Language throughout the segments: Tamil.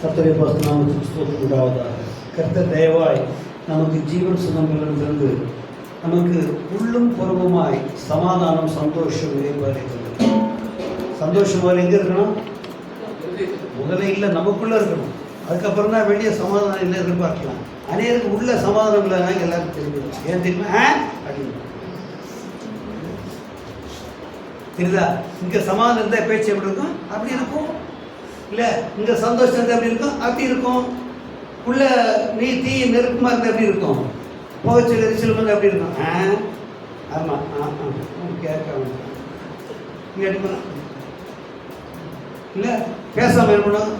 கர்த்தருடைய பரிசுத்த நாமத்துக்கு ஸ்தோத்திரம் உண்டாவதாக. கர்த்தர் தயவாய் நமக்கு ஜீவன் சுகங்களிலிருந்து நமக்கு உள்ளும் புறமுமாய் சமாதானம் சந்தோஷம் இறைவரைக்கிறது. சந்தோஷம் வர எங்கே இருக்கணும்? முதல்ல இல்லை, நமக்குள்ளே இருக்கணும். அதுக்கப்புறம் தான் வெளியே சமாதானம் இல்லை எதிர்பார்க்கலாம். அநேருக்கு உள்ள சமாதானம் இல்லைன்னா எல்லாருக்கும் தெரிஞ்சிடும். ஏன் தெரியுமா? அப்படின்னு தெரியுதா? இங்கே சமாதானம் இருந்தால் பேச்சு எப்படி இருக்கும்? அப்படி இருக்கும். இல்லை இங்கே சந்தோஷம் இருந்தால் எப்படி இருக்கும்? அப்படி இருக்கும். உள்ள நீ தீ நெருக்கமாக இருந்தால் எப்படி இருக்கும்? புகைச்சல் எரிச்சல் வந்து அப்படி இருக்கும். ஆமாம் கேட்க இங்கே அடிக்கணும் இல்லை பேசாமல் இருக்கணும்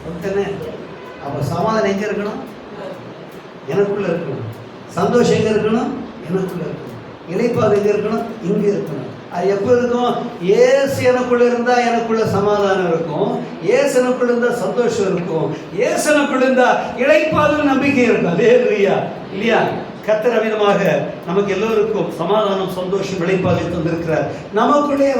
அப்படித்தானே. அப்போ சமாதானம் எங்கே இருக்கணும்? எனக்குள்ளே இருக்கணும். சந்தோஷம் எங்கே இருக்கணும்? எனக்குள்ளே இருக்கணும். இளைப்பாது எங்கே இருக்கணும்? இங்கே இருக்கணும். அது எப்போ இருக்கும்? ஏசு எனக்குள்ள இருந்தால் எனக்குள்ள சமாதானம் இருக்கும். ஏசு எனக்குள்ள இருந்தால் சந்தோஷம் இருக்கும். ஏசு எனக்குள்ள இருந்தால் இளைப்பாது நம்பிக்கை இருக்கும். அதே இல்லையா? கர்த்தர் அவிதமாக நமக்கு எல்லோருக்கும் சமாதானம் சந்தோஷம் இளைப்பாதை தந்திருக்கிறார். நமக்குள்ளேயே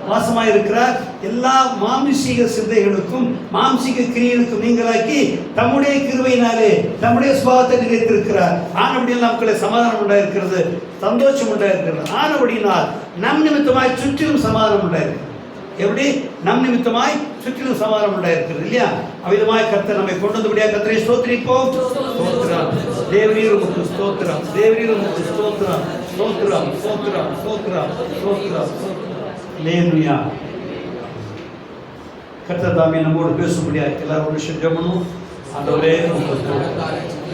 வாசமாயிருக்கிறார். எல்லா மாம்சீக சிந்தைகளுக்கும் மாம்சீக கிரியைகளுக்கும் நீங்களாக்கி தம்முடைய கிருபையினாலே தம்முடைய சுபாவத்தை நிலைத்திருக்கிறார். ஆனபடியில் நமக்குள்ளே சமாதானம் உண்டாயிருக்கிறது, சந்தோஷம் உண்டாயிருக்கிறது. ஆனபடியினால் நம் நிமித்தமாய் சுற்றிலும் சமாதானம் உண்டாயிருக்கிறது. எப்படி? நம் நிமித்தமாய் சுற்றிலும் சமாதானம் உண்டாயிருக்கிறது இல்லையா? அவ்விதமாய் கர்த்தர் நம்மை கொண்டு வந்தபடியாக கர்த்தரை ஸ்தோத்திரிப்போம். ஸ்தோத்திரம் தேவரீர் உமக்கு ஸ்தோத்திரம், தேவரீர் உமக்கு ஸ்தோத்திரம், ஸ்தோத்திரம் ஸ்தோத்திரம் ஸ்தோத்திரம் ஸ்தோத்திரம். அல்லேலூயா. கர்த்தர் தாமே நம்மோடு பேசும்படியாக எல்லாரும் ஒரு விஷயம் ஜெபணும். ஆண்டவரே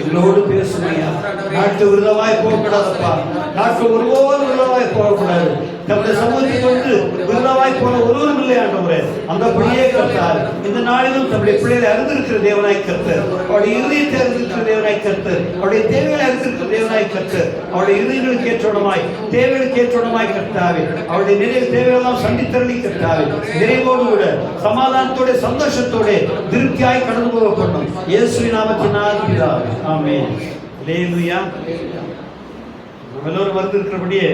எங்களோடு பேசுமையா. நாட்டு விருதமாய் போகக்கூடாதப்பா. நாட்டு ஒருவோடு விருதமாய் போகக்கூடாது. தம்முடைய சமூகத்தை கொண்டு விருதமாய் போன ஒருவரும் இல்லை ஆண்டவரே. அந்த பிள்ளையே கர்த்தார் இந்த நாளிலும் தம்முடைய பிள்ளைகளை அறிந்திருக்கிற தேவனாய் கர்த்தர், அவருடைய இருதயத்தை அறிந்திருக்கிற தேவனாய் கர்த்தர், அவருடைய தேவைகளை அறிந்திருக்கிற தேவனாய் கர்த்தர், அவருடைய இருதயங்களுக்கு ஏற்றோடமாய் தேவைகளுக்கு ஏற்றோடமாய் கர்த்தாவே அவருடைய நிறைய தேவைகளெல்லாம் சந்தித்தரளி கர்த்தாவே நிறைவோடு கூட சமாதானத்தோட சந்தோஷத்தோட திருப்தியாய் கடந்து போகப்படணும். இயேசுவின் நாமத்தினால் பிதாவே ஆமென். அல்லேலூயா. நம்ம எல்லோரும் வந்திருக்கிறபடியே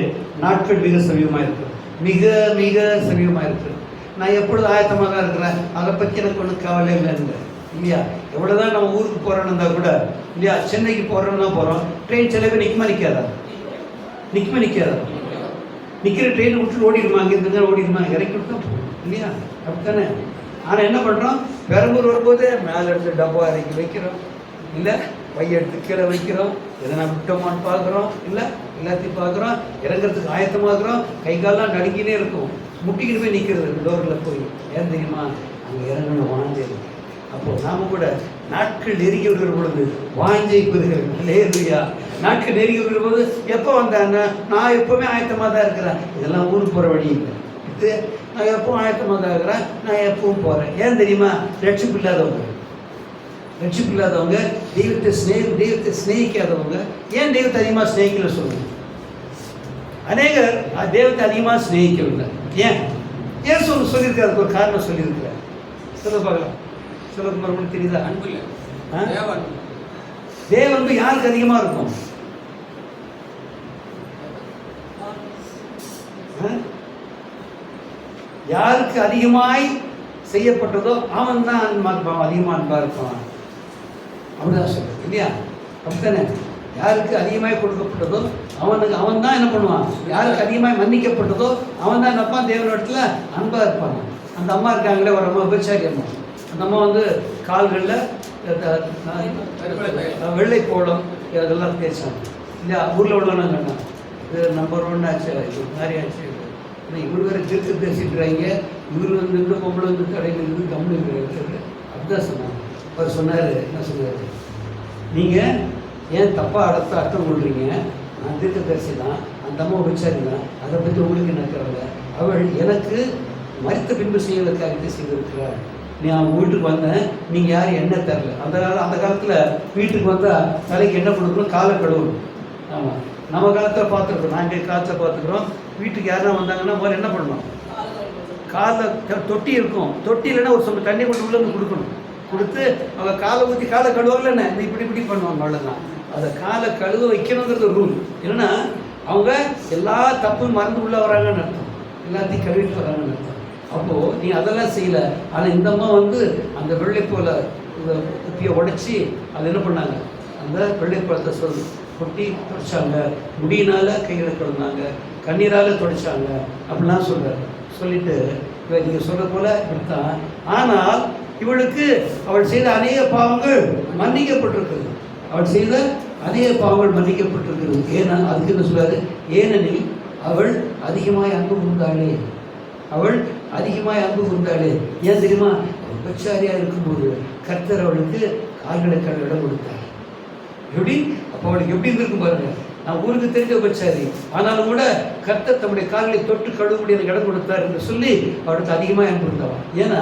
நாட்கள் மிக சமீபமாக இருக்குது. மிக மிக சமீபமாக இருக்குது. நான் எப்பொழுது ஆயத்தமாக தான் இருக்கிறேன். அதை பற்றி எனக்கு ஒன்றும் கவலை இல்லைன்னு இல்லையா? எவ்வளோதான் நம்ம ஊருக்கு போகிறோன்னு இருந்தால் கூட இல்லையா, சென்னைக்கு போகிறோன்னு தான் போகிறோம். ட்ரெயின் சில பேர் நிற்குமா நிற்காதா? நிற்கிற ட்ரெயின் விட்டு ஓடிடுமா? அங்கேருந்து ஓடிடுமா? இறக்கி விட்டு தான் போகணும் இல்லையா? அப்படித்தானே. ஆனால் என்ன பண்ணுறோம்? பெரம்பூர் வரும்போது மேலே எடுத்து டப்பா இறக்கி வைக்கிறோம், இல்லை பைய எடுத்து கீழே வைக்கிறோம். எதனா விட்டோமான்னு பார்க்குறோம், இல்லை எல்லாத்தையும் பார்க்குறோம். இறங்குறதுக்கு ஆயத்தமாகறோம். கை காலெலாம் நடுங்கினே இருக்கும். முட்டிக்கிட்டு போய் நிற்கிறது டோரில் போய். ஏன் தெரியுமா? அங்கே இறங்கணும் வாஞ்சை. அப்போது நாம் கூட நாட்கள் நெருங்கி விடுகிற பொழுது வாஞ்சை பெறுகிறேன். இல்லையா? நாட்கள் நெருங்கி விடுகிற போது எப்போ வந்தாங்க? நான் எப்போவுமே ஆயத்தமாக தான் இருக்கிறேன். இதெல்லாம் ஊருக்கு போகிற வழி இல்லை. இது நான் எப்பவும் ஆயத்தமாக தான் இருக்கிறேன். நான் எப்பவும் போகிறேன். ஏன் தெரியுமா? ரட்சிப்பு இல்லாதவங்க, தெய்வத்தை ஸ்நேகிக்காதவங்க. ஏன் தெய்வத்தை அதிகமாக ஸ்நேகிக்கல சொல்லுங்க? அநேகர் தெய்வத்தை அதிகமாக ஸ்நேகிக்கவில்லை. ஏன் சொல்லியிருக்காரு? அதுக்கு ஒரு காரணம் சொல்லியிருக்கிறார். சொல்ல பார்க்கலாம். சொல்ல மறுபடியும் தெரியுதா? அன்பு இல்லை. தேவன்பு யாருக்கு அதிகமாக இருக்கும்? யாருக்கு அதிகமாய் செய்யப்பட்டதோ அவன் தான் அதிகமாக அன்பாக இருப்பான். அப்படிதான் சொல்றது இல்லையா? அப்படித்தானே. யாருக்கு அதிகமாய் கொடுக்கப்பட்டதோ அவன் தான் என்ன பண்ணுவான்? யாருக்கு அதிகமாய் மன்னிக்கப்பட்டதோ அவன் தான் என்னப்பா தேவனிடத்துல அன்பாக இருப்பாங்க. அந்த அம்மா இருக்காங்களே, ஒரு அம்மா விபச்சாரி அம்மா. அந்த அம்மா வந்து கால்களில் வெள்ளை கோலம் அதெல்லாம் பேசுவாங்க இல்லையா? ஊரில் உள்ளவங்க கண்ணா இது நம்பர் 1 ஆச்சு, இது மாதிரி ஆச்சு. இவர் வேறு திருத்து பேசிட்டுறாங்க. இவர் வந்து இந்த பொம்பளை வந்து கடையில் இருந்து கம்முனு இருக்கிறது. அப்படிதான் சொன்னாங்க. அவர் சொன்னார், என்ன சொன்னார்? நீங்கள் ஏன் தப்பாக அர்த்தம் கொள்றீங்க? நான் திருத்த பேசி தான், அந்த அம்மா விசாரி தான். அதை பற்றி உங்களுக்கு என்ன கவலை? அவள் எனக்கு மரித்த பின்பு செய்வதற்காக செய்திருக்கிறார். நான் வீட்டுக்கு வந்தேன், நீங்கள் யாரும் எண்ணெய் தரல. அந்த காலத்தில் வீட்டுக்கு வந்தால் தலைக்கு எண்ணெய் கொடுக்கணும், காலை கழுவணும். ஆமாம், நம்ம காலத்தில் பார்த்துருக்கோம். நாங்கள் காலத்தில் பார்த்துக்கிறோம். வீட்டுக்கு யாரும் வந்தாங்கன்னா முதல்ல என்ன பண்ணணும்? காலில் தொட்டி இருக்கும். தொட்டி இல்லைன்னா ஒரு சொன்ன தண்ணி கொண்டு உள்ளே கொடுக்கணும். கொடுத்து அவங்க காலை ஊற்றி காலை கழுவலன்னு இந்த இப்படி பண்ணுவாங்க. அவ்வளோதான். அதை காலை கழுவ வைக்கணுங்கிறது ரூல். இல்லைன்னா அவங்க எல்லா தப்பும் மறந்து உள்ளே வராங்கன்னு அர்த்தம். எல்லாத்தையும் கழுவிட்டு வராங்கன்னு அர்த்தம். அப்போது நீ அதெல்லாம் செய்யலை. ஆனால் இந்த அம்மா வந்து அந்த வெள்ளைப்போல குப்பியை உடைச்சி அது என்ன பண்ணாங்க, அந்த வெள்ளைப்பழத்தை கொட்டி துடைச்சாங்க, முடியினால் கையில் கழுந்தாங்க, கண்ணீரால் துடைச்சாங்க அப்படிலாம் சொல்கிறார். சொல்லிட்டு நீங்கள் சொல்கிற போல இப்படித்தான். ஆனால் இவளுக்கு அவள் செய்த அநேக பாவங்கள் மன்னிக்கப்பட்டிருக்கிறது. அவள் செய்த அநேக பாவங்கள் மன்னிக்கப்பட்டிருக்கிறது. ஏன்னா அதுக்கு என்ன சொல்றாரு, ஏனெனில் அவள் அதிகமாய் அன்பு கூர்ந்தாளே. அவள் அதிகமாய் அன்பு கூர்ந்தாளே. ஏன் தெரியுமா? விபச்சாரியாக இருக்கும்போது கர்த்தர் அவளுக்கு கால்களுக்கான இடம் கொடுத்தார். எப்படி? அப்போ அவளுக்கு எப்படி இருந்திருக்கும் பாருங்க. நான் ஊருக்கு தெரிஞ்ச விபச்சாரி, ஆனாலும் கூட கர்த்தர் தம்முடைய கால்களை தொட்டு கழுவுடைய இடம் கொடுத்தார் என்று சொல்லி அவளுக்கு அதிகமாக அன்பு இருந்தாள். ஏன்னா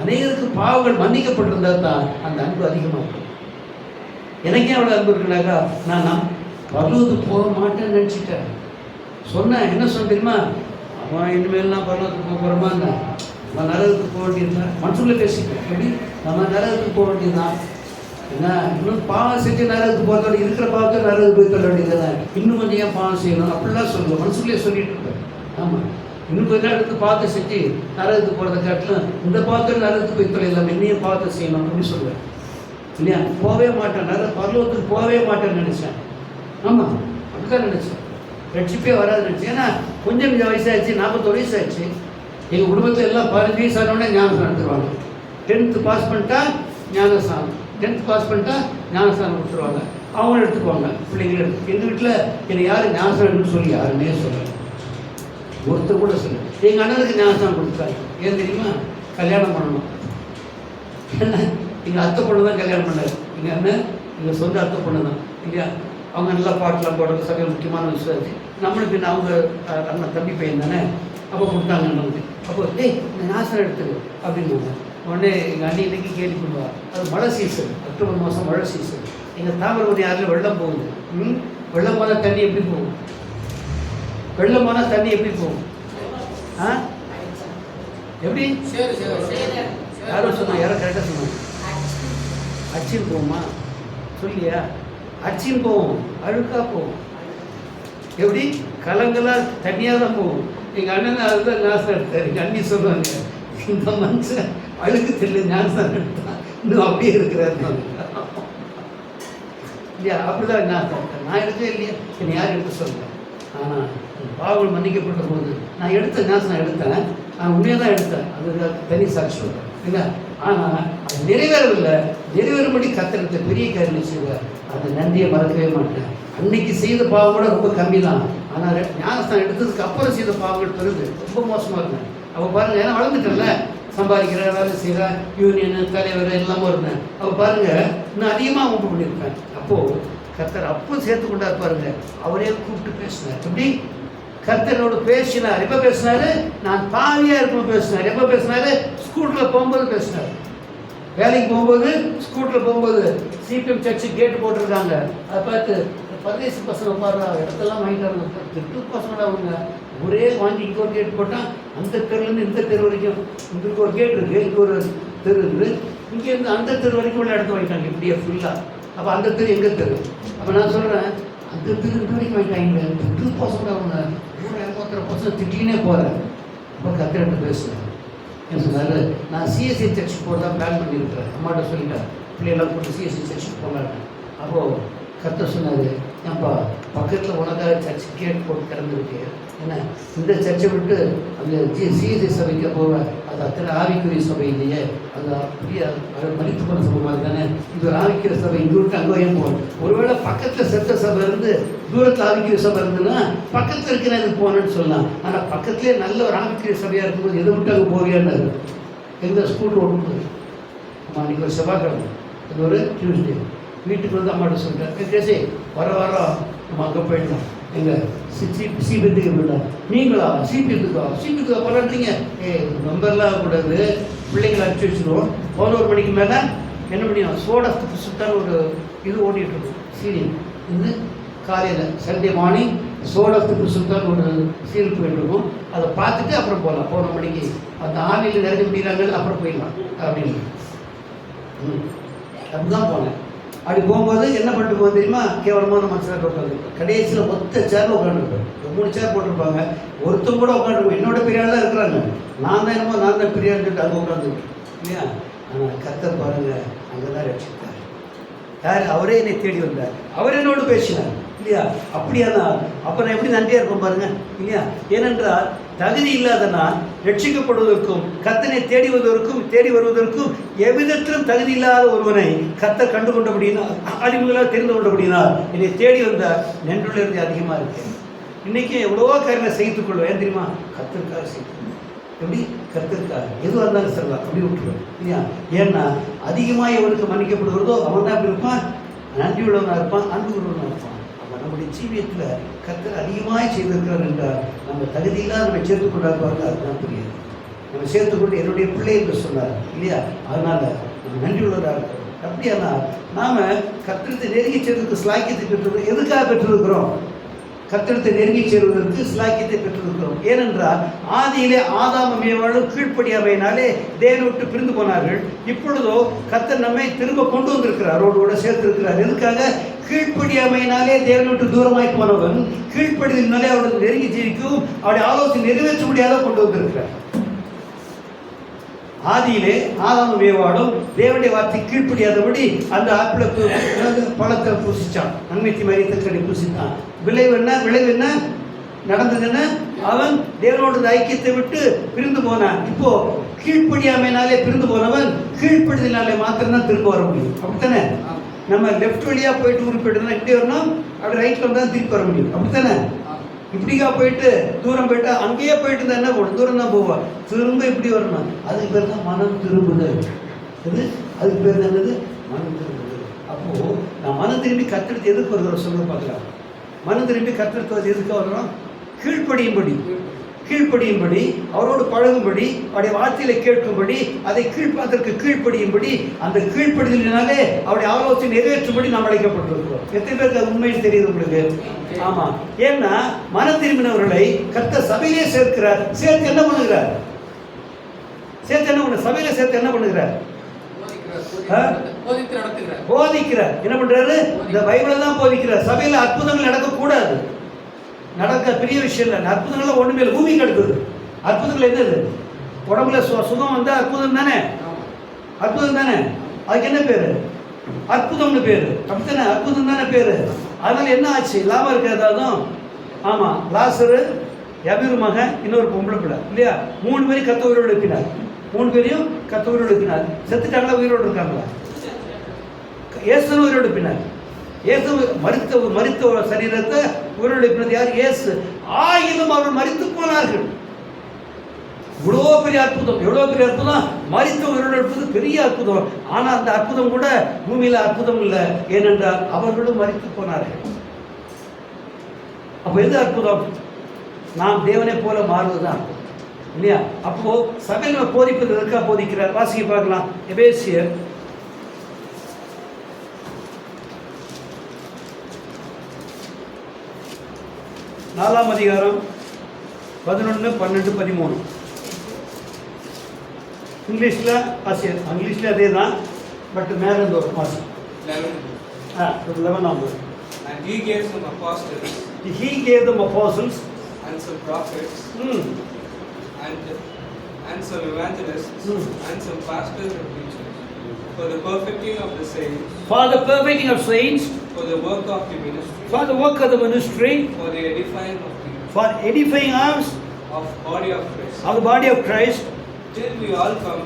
அநேகருக்கு பாவங்கள் மன்னிக்கப்பட்டிருந்தா தான் அந்த அன்பு அதிகமாக இருக்கும். எனக்கே அவ்வளோ அன்பு இருக்குனாக்கா நான் பரலோகத்துக்கு போக மாட்டேன்னு நினச்சிட்டேன். சொன்னேன், என்ன சொன்ன தெரியுமா? அவன் இனிமேல் நான் பரலோகத்துக்கு போக போகிறோமான்னு, நம்ம நரகத்துக்கு போக வேண்டியதுதான் மனசுக்குள்ளே பேசிட்டேன். எப்படி? நம்ம நரகத்துக்கு போக வேண்டியதுதான். என்ன இன்னும் பாவம் செஞ்சு நரகத்துக்கு போகிறதோட இருக்கிற பாவத்தை நரகத்துக்கு போய் சொல்ல வேண்டியதுதானே, இன்னும் கொஞ்சம் ஏன் பாவம் செய்யணும் அப்படிலாம் சொல்லுவேன். மனசுக்குள்ளே சொல்லிட்டு இருப்பேன். ஆமாம், இன்னும் கொஞ்ச நேரத்துக்கு பார்த்து செஞ்சு நரகத்துக்கு போகிறத காட்டிலும் இந்த பாவத்தில் நரகத்துக்கு போய் தொழில் இன்னையும் பார்த்து செய்யணும் அப்படின்னு சொல்லுவேன். இல்லையா? போகவே மாட்டேன், பரலோகத்துக்கு போகவே மாட்டேன்னு நினச்சேன். ஆமாம், அப்படிதான் நினச்சேன். ரட்சிப்பே வராது நினச்சேன். ஏன்னா கொஞ்சம் வயசாகிடுச்சு, 41 வயசாகிடுச்சு. எங்கள் குடும்பத்தில் எல்லாம் 15 வயசு ஆனோடனே ஞானஸ்தானம் எடுத்துருவாங்க. 10th பாஸ் பண்ணிட்டா ஞானஸ்தானம், 10th பாஸ் பண்ணிட்டா ஞானஸ்தானம் கொடுத்துருவாங்க. அவங்களும் எடுத்துக்குவாங்க, பிள்ளைங்களும் எடுத்து. எங்கள் வீட்டில் என்னை யாரும் ஞானஸ்தானம் சொல்லி யாருன்னே சொல்லலை, ஒருத்தர் கூட சொல்லு. எங்கள் அண்ணனுக்கு ஞானஸ்தானம் கொடுத்தாங்க. ஏன் தெரியுமா? கல்யாணம் பண்ணணும். என்ன, எங்கள் அத்தை பொண்ணு தான் கல்யாணம் பண்ணார். எங்கள் அண்ணன் எங்கள் சொந்த அத்தை பொண்ணு தான் இல்லையா? அவங்க நல்லா பாட்டெலாம் போடுறது சகல முக்கியமான விஷயம். நம்மளுக்கு பின்ன அவங்க அண்ணன் தம்பி பையன் தானே, அப்போ கொடுத்தாங்க நமக்கு. அப்போ இந்த நாசம் எடுத்துரு அப்படின்னாங்க. உடனே எங்கள் அண்ணி இன்னைக்கு கேள்வி பண்ணுவாள். அது மழை சீசன், அக்டோபர் மாதம் மழை சீசன். எங்கள் தாமிரபரணி ஆறில் வெள்ளம் போகுது. வெள்ளம் போனால் தண்ணி எப்படி போகும்? வெள்ளம் போனால் தண்ணி எப்படி போகும்? எப்படி? யாரோ சொன்னாங்க, யாரோ கரெக்டாக சொன்னாங்க. அச்சின் போகுமா? சொல்லியா? அச்சின் போகும், அழுக்கா போகும். எப்படி? கலங்களாக தண்ணியாக தான் போகும். எங்கள் அண்ணன் அதுதான் ஞாபகம் எடுத்தார். எங்கள் அண்ணி சொல்லுவாங்க, இந்த மனுஷன் அழுக்கு தெரியல ஞாபகம் எடுத்தான், இன்னும் அப்படியே இருக்கிறாரு இல்லையா? அப்படிதான் ஞாபகம் எடுத்தேன். நான் எடுத்தே இல்லையா, என்னை யார் எடுத்து சொல்லுவேன். ஆனால் பாவங்கள் மன்னிக்கப்பட்ட போது நான் எடுத்த ஞாபகம் எடுத்தேன். நான் உண்மையாக தான் எடுத்தேன். அது தனி சாட்சி சொல்கிறேன் இல்லை. ஆனால் அது நிறைவேறவில்லை. நிறைவேறும்படி கத்திரத்தை பெரிய காரியம் செய்வார். அந்த நன்றியை மறக்கவே மாட்டேன். அன்னைக்கு செய்த பாவம் கூட ரொம்ப கம்மி தான். ஆனால் ஞானஸ்தானம் எடுத்ததுக்கு அப்புறம் செய்த பாவங்கள் பெருது ரொம்ப மோசமாக இருந்தேன். அவள் பாருங்கள், ஏன்னா வளர்ந்துட்டல, சம்பாதிக்கிற வேலை செய்கிற யூனியனு தலைவர் எல்லாமே இருந்தேன். அவள் பாருங்கள், இன்னும் அதிகமாக ஒப்பு பண்ணியிருப்பேன். அப்போது கர்த்தர் அப்போ சேர்த்து கொண்டார் பாருங்க. அவரே கூப்பிட்டு பேசினார். எப்படி? கர்த்தரோடு பேசினார். எப்போ பேசினாரு? நான் பாவியாக இருக்கும் பேசினார். எப்போ பேசினாரு? ஸ்கூட்டரில் போகும்போது பேசினார். வேலைக்கு போகும்போது, ஸ்கூட்டரில் போகும்போது சிபிஎம் சர்ச்சு கேட்டு போட்டிருக்காங்க. அதை பார்த்து பரதேசி பசங்க பாடுறா, இடத்தெல்லாம் வாங்கிட்டாங்க. திட்டு பசங்கடா அவங்க. ஒரே வாங்கி இங்கே ஒரு கேட் போட்டால் அந்த தெருலேருந்து இந்த தெரு வரைக்கும் இங்கே ஒரு கேட் இருக்குது, இங்கே ஒரு தெரு இருக்குது, இங்கேருந்து அந்த தெரு வரைக்கும் உள்ள இடத்த வாங்கிட்டாங்க இப்படியே ஃபுல்லாக. அப்போ அந்த தெரு எங்கள் தெரு. அப்போ நான் சொல்கிறேன், அந்த தெரு இந்த வரைக்கும் வாங்கிட்டாங்க. திட்டு பசங்க அவங்க ஊரை ஏமாத்துற பசங்க திட்டினே போகிறேன். அப்போ கத்திரட்டு பேசுகிறேன். என்ன சொன்னார்? நான் சிஎஸ்சி சர்ச்சுக்கு போகிறதா பிளான் பண்ணியிருக்கிறேன். அம்மாட்ட சொல்லிட்டேன், பிள்ளையெல்லாம் போட்டு சிஎஸ்சி சர்ச்சுக்கு போகலான்னு. அப்போது கர்த்தர் சொன்னார், ஏன்ப்பா பக்கத்தில் உனக்காக சர்ச்சு கேட் போட்டு திறந்துருக்கு. ஏன்னா இந்த சர்ச்சை விட்டு அந்த சிஎஸ்சி சபைக்கு போவேன். அது அத்தனை ஆவிக்குரிய சபை இல்லையே, அது அப்படியே மலித்து போன சபை மாதிரி தானே. இது ஒரு ஆவிக்கிற சபை, இங்கே விட்டு அங்கே ஏன் போகணும்? ஒருவேளை பக்கத்தில் செத்த சபை இருந்து தூரத்தில் ஆவிக்கிற சபை இருந்ததுன்னா பக்கத்தில் இருக்கிற இது போனேன்னு சொல்லலாம். ஆனால் பக்கத்துலேயே நல்ல ஒரு ஆவிக்கிற சபையாக இருக்கும்போது எதை விட்டு அங்கே போவியான்னு எங்கள் ஸ்கூட்டர் ஓட்டும்போது. அம்மா அன்றைக்கி ஒரு செவ்வாய்க்கிழமை, அது ஒரு டியூஸ்டே. வீட்டுக்கு வந்து அம்மாட்ட சொல்லிட்டேன், கேசி வர நம்ம அங்கே போயிடலாம். எங்கள் சிபிஎத்துக்கு போயிடலாம். நீங்களா சிபிஎத்துக்கா பரவாயில்லைங்க? நம்பர்லாம் கூடாது, பிள்ளைங்களை அனுப்பிச்சி வச்சுருவோம். 11 மணிக்கு மேலே என்ன பண்ணியும் சோட் ஆஃப் தி பிரிசன்ட்னு ஒரு இது ஓடிட்டுருக்கும் சீரியல். இது காலையில் சண்டே மார்னிங் சோட் ஆஃப் தி பிரிசன்ட்னு ஒரு சீரியல் போயிட்டுருக்கும். அதை பார்த்துட்டு அப்புறம் போகலாம். 11 மணிக்கு அந்த ஆவியில் நிறைய முடிகிறாங்க, அப்புறம் போயிடலாம் அப்படின்னு. அப்படிதான் போனேன். அப்படி போகும்போது என்ன பண்ணிட்டு போக தெரியுமா, கேவலமான மனுஷனாக உட்காந்து கடைசியில் ஒத்த சேர்ல உட்காந்துருப்பேன். 3 சேர் போட்டிருப்பாங்க, ஒருத்தம் கூட உட்காந்துருப்போம். என்னோட பெரியாலாம் இருக்கிறாங்க, நான் தான் பெரியான்னு சொல்லிட்டு அங்கே உட்காந்துருக்கேன் இல்லையா. ஆனால் கர்த்தர் பாருங்க, அங்கே தான் ரட்சித்தார். யார்? அவரே என்னை தேடி வந்தார், அவர் என்னோடு பேசினார் இல்லையா. அப்படியானா அப்போ நான் எப்படி நன்றியாக இருப்பேன் பாருங்க இல்லையா. ஏனென்றால் தகுதி இல்லாதனா ரட்சிக்கப்படுவதற்கும் கர்த்தனை தேடி வருவதற்கும் எவ்விதத்திலும் தகுதி இல்லாத ஒருவனை கர்த்தர் கண்டு கொண்டபடினா, அறிவுகளாக தெரிந்து கொண்டபடினால் என்னை தேடி வந்தார். நன்றியுள்ள இருந்து அதிகமாக இருக்கேன். இன்றைக்கி எவ்வளவோ காரியங்களை செய்து கொள்வேன். ஏன் தெரியுமா? கர்த்தருக்காக செய்து எப்படி? கர்த்தருக்காக எதுவாக இருந்தாலும் சொல்லலாம், அப்படி விட்டுருவேன் இல்லையா. ஏன்னா அதிகமாக எவனுக்கு மன்னிக்கப்படுகிறதோ அவன் தான் அப்படி இருப்பான், நன்றி உள்ளவனாக இருப்பான், அன்பு உள்ளவனாக இருப்பான். அப்போ நம்முடைய ஜீவியத்தில் கர்த்தர் அதிகமாக செய்திருக்கிறார் என்றால் நம்ம தகுதியெல்லாம் நம்ம சேர்த்துக்கொண்டால் பாருங்க, அதுதான் புரியாது. நம்ம சேர்த்துக்கொண்டு என்னுடைய பிள்ளை என்று சொன்னார் இல்லையா. அதனால் நம்ம நன்றி உள்ளவராக இருக்கிறோம். அப்படியானா நாம் கர்த்தரத்தை நெருங்கி சேர்வதற்கு ஸ்லாக்கியத்தை பெற்றிருக்கிறோம். எதுக்காக பெற்றிருக்கிறோம்? கர்த்தரத்தை நெருங்கி சேருவதற்கு ஸ்லாக்கியத்தை பெற்றிருக்கிறோம். ஏனென்றால் ஆதியிலே ஆதாமும் ஏவாளும் கீழ்ப்படியாமையினாலே தேவனை விட்டு பிரிந்து போனார்கள். இப்பொழுதோ கர்த்தர் நம்மை திரும்ப கொண்டு வந்திருக்கிறார், அவரோடு சேர்த்திருக்கிறார். எதுக்காக? கீழ்ப்படியாமையினாலே தேவனை விட்டு தூரமாய் போனவன் கீழ்ப்படினாலே அவருக்கு நெருங்கி ஜீவிக்கும் அவருடைய ஆலோசனை நிறைவேற்ற முடியாத கொண்டு வந்திருக்கிறார். ஆதியிலே ஆதாமும் ஏவாளும் தேவனுடைய வார்த்தை கீழ்ப்படியாதபடி அந்த பழத்தை பூசிச்சான், நன்மைக்கு மரித்தக்கடி பூசித்தான். விளைவு என்ன நடந்தது? என்ன? அவன் தேவனோட ஐக்கியத்தை விட்டு பிரிந்து போனான். இப்போ கீழ்ப்படியாமையினாலே பிரிந்து போனவன் கீழ்ப்படிதனாலே மாத்திரம்தான் திரும்ப வர முடியும். அப்படித்தானே? நம்ம லெஃப்ட் வழியா போயிட்டு ஊருக்கு போயிட்டு இப்படி வரணும், அப்படி ரைட்ல வந்தா திருப்பி வர முடியும். அப்படித்தானே? இப்படிக்கா போயிட்டு தூரம் போயிட்டா அங்கேயே போயிட்டு இருந்தா என்ன போடும், தூரம் தான் போவான், திரும்ப இப்படி வரணும். அதுக்கு பேர் தான் மனம் திரும்புதல். அதுக்கு பேர் தான் என்னது? மனம் திரும்புதல். அப்போ நான் மனம் திரும்பி கத்தெடுத்து எதுக்கு வருகிறோம் சொல்ல பார்க்கலாம். மனம் திரும்பி கத்தெடுத்து எதுக்கு வர்றோம்? கீழ்ப்படியும்படி, அவரோடு பழகும்படி, அவருடைய வார்த்தையில கேட்கும்படி, அதற்கு கீழ்ப்படியும்படி, அந்த கீழ்ப்படிதலினாலே அவருடைய ஆலோசனை நிறைவேற்றும்படி நாம் அழைக்கப்பட்டிருக்கிறோம். எத்தனை பேருக்கு அது உண்மையில் தெரியுது உங்களுக்கு? ஆமா. ஏன்னா மனம் திரும்பினவர்களை கர்த்தர் சபையிலே சேர்க்கிறார். சேர்த்து என்ன பண்ணுகிறார்? சபையில சேர்த்து என்ன பண்ணுகிறார்? போதிக்கிறார். என்ன பண்றாரு? இந்த பைபிளை தான் போதிக்கிறார். சபையில அற்புதங்கள் நடக்கக்கூடாது, நடக்க பெரிய விஷயம் இல்லை. அற்புதங்கள்லாம் ஒண்ணுமே இல்லை, பூமிக்கு அடுத்தது. அற்புதங்கள் என்னது? உடம்புல சுகம் வந்தா அற்புதம் தானே, அற்புதம் தானே. அதுக்கு என்ன பேரு? அற்புதம்னு பேரு. அப்படித்தானே? அற்புதம் தானே பேரு. அதனால என்ன ஆச்சு? லாபம் இருக்காதாதும். ஆமா, லாசரு, யபீரு மகன், இன்னொரு பொம்பளை பிள்ளை இல்லையா, 3 பேரையும் கத்த உயிரோடு எழுப்பினார். 3 பேரையும் கத்த உயிரோடு எழுப்பினார். செத்துட்டாங்களா? உயிரோடு இருக்காங்களா? இயேசு உயிரோடு எழுப்பினார். இயேசு மரித்த சரீரத்தை உயிரோடு எழுப்பினது யார்? இயேசு. ஆயினும் அவர்கள் மரித்து போனார்கள். இவ்வளோ பெரிய அற்புதம், எவ்வளோ பெரிய அற்புதம்! மரித்த உயிரோடு எழுப்பது பெரிய அற்புதம். ஆனால் அந்த அற்புதம் கூட பூமியில் அற்புதம் இல்லை. ஏனென்றால் அவர்களும் மரித்து போனார்கள். அப்போ எது அற்புதம்? நாம் தேவனை போல மாறுவதுதான் இல்லையா. அப்போ சபையில் போதிப்பது எதற்காக போதிக்கிறார்? வாசிக்க பார்க்கலாம். எபேசியர் 4ஆம் அதிகாரம் 11, 12, 13. இங்கிலீஷில் வாசியம். இங்கிலீஷில் அதே தான், பட் மேலே இருந்து ஒரு வாசியம். 11. And he gave some apostles. He gave them apostles. And some prophets. And some evangelists. And some pastors and preachers. For the perfecting of the saints. For the perfecting of saints. For the work of the ministry. For the work of the ministry. For the edifying of the. For edifying us. Of body of Christ. Of the body of Christ. Till we all come.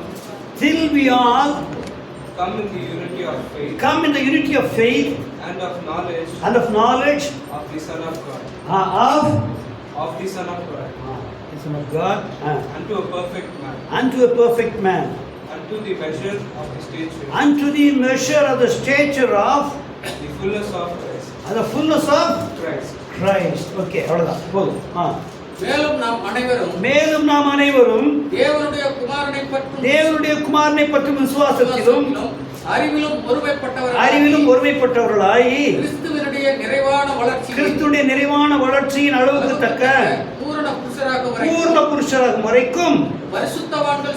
Till we all. Come in the unity of faith. Come in the unity of faith. And of knowledge. And of knowledge. Of the Son of God. Of the Son of God. The Son of God. Unto a perfect man. Unto a perfect man. Unto the measure of the stature. Unto the measure of the stature of. The fullness of Christ. And the fullness of. Christ. Okay, அவ்வளவுதான் போதும். மேலும் நாம் அனைவரும் தேவனுடைய குமாரனை பற்றும் விசுவாசத்திலும் அறிவிலும் ஒருமைப்பட்டவர்களாய் கிறிஸ்துவினுடைய நிறைவான வளர்ச்சியின் அளவுக்கு தக்க பூர்ண புருஷராகும் வரைக்கும் பரிசுத்தவான்கள்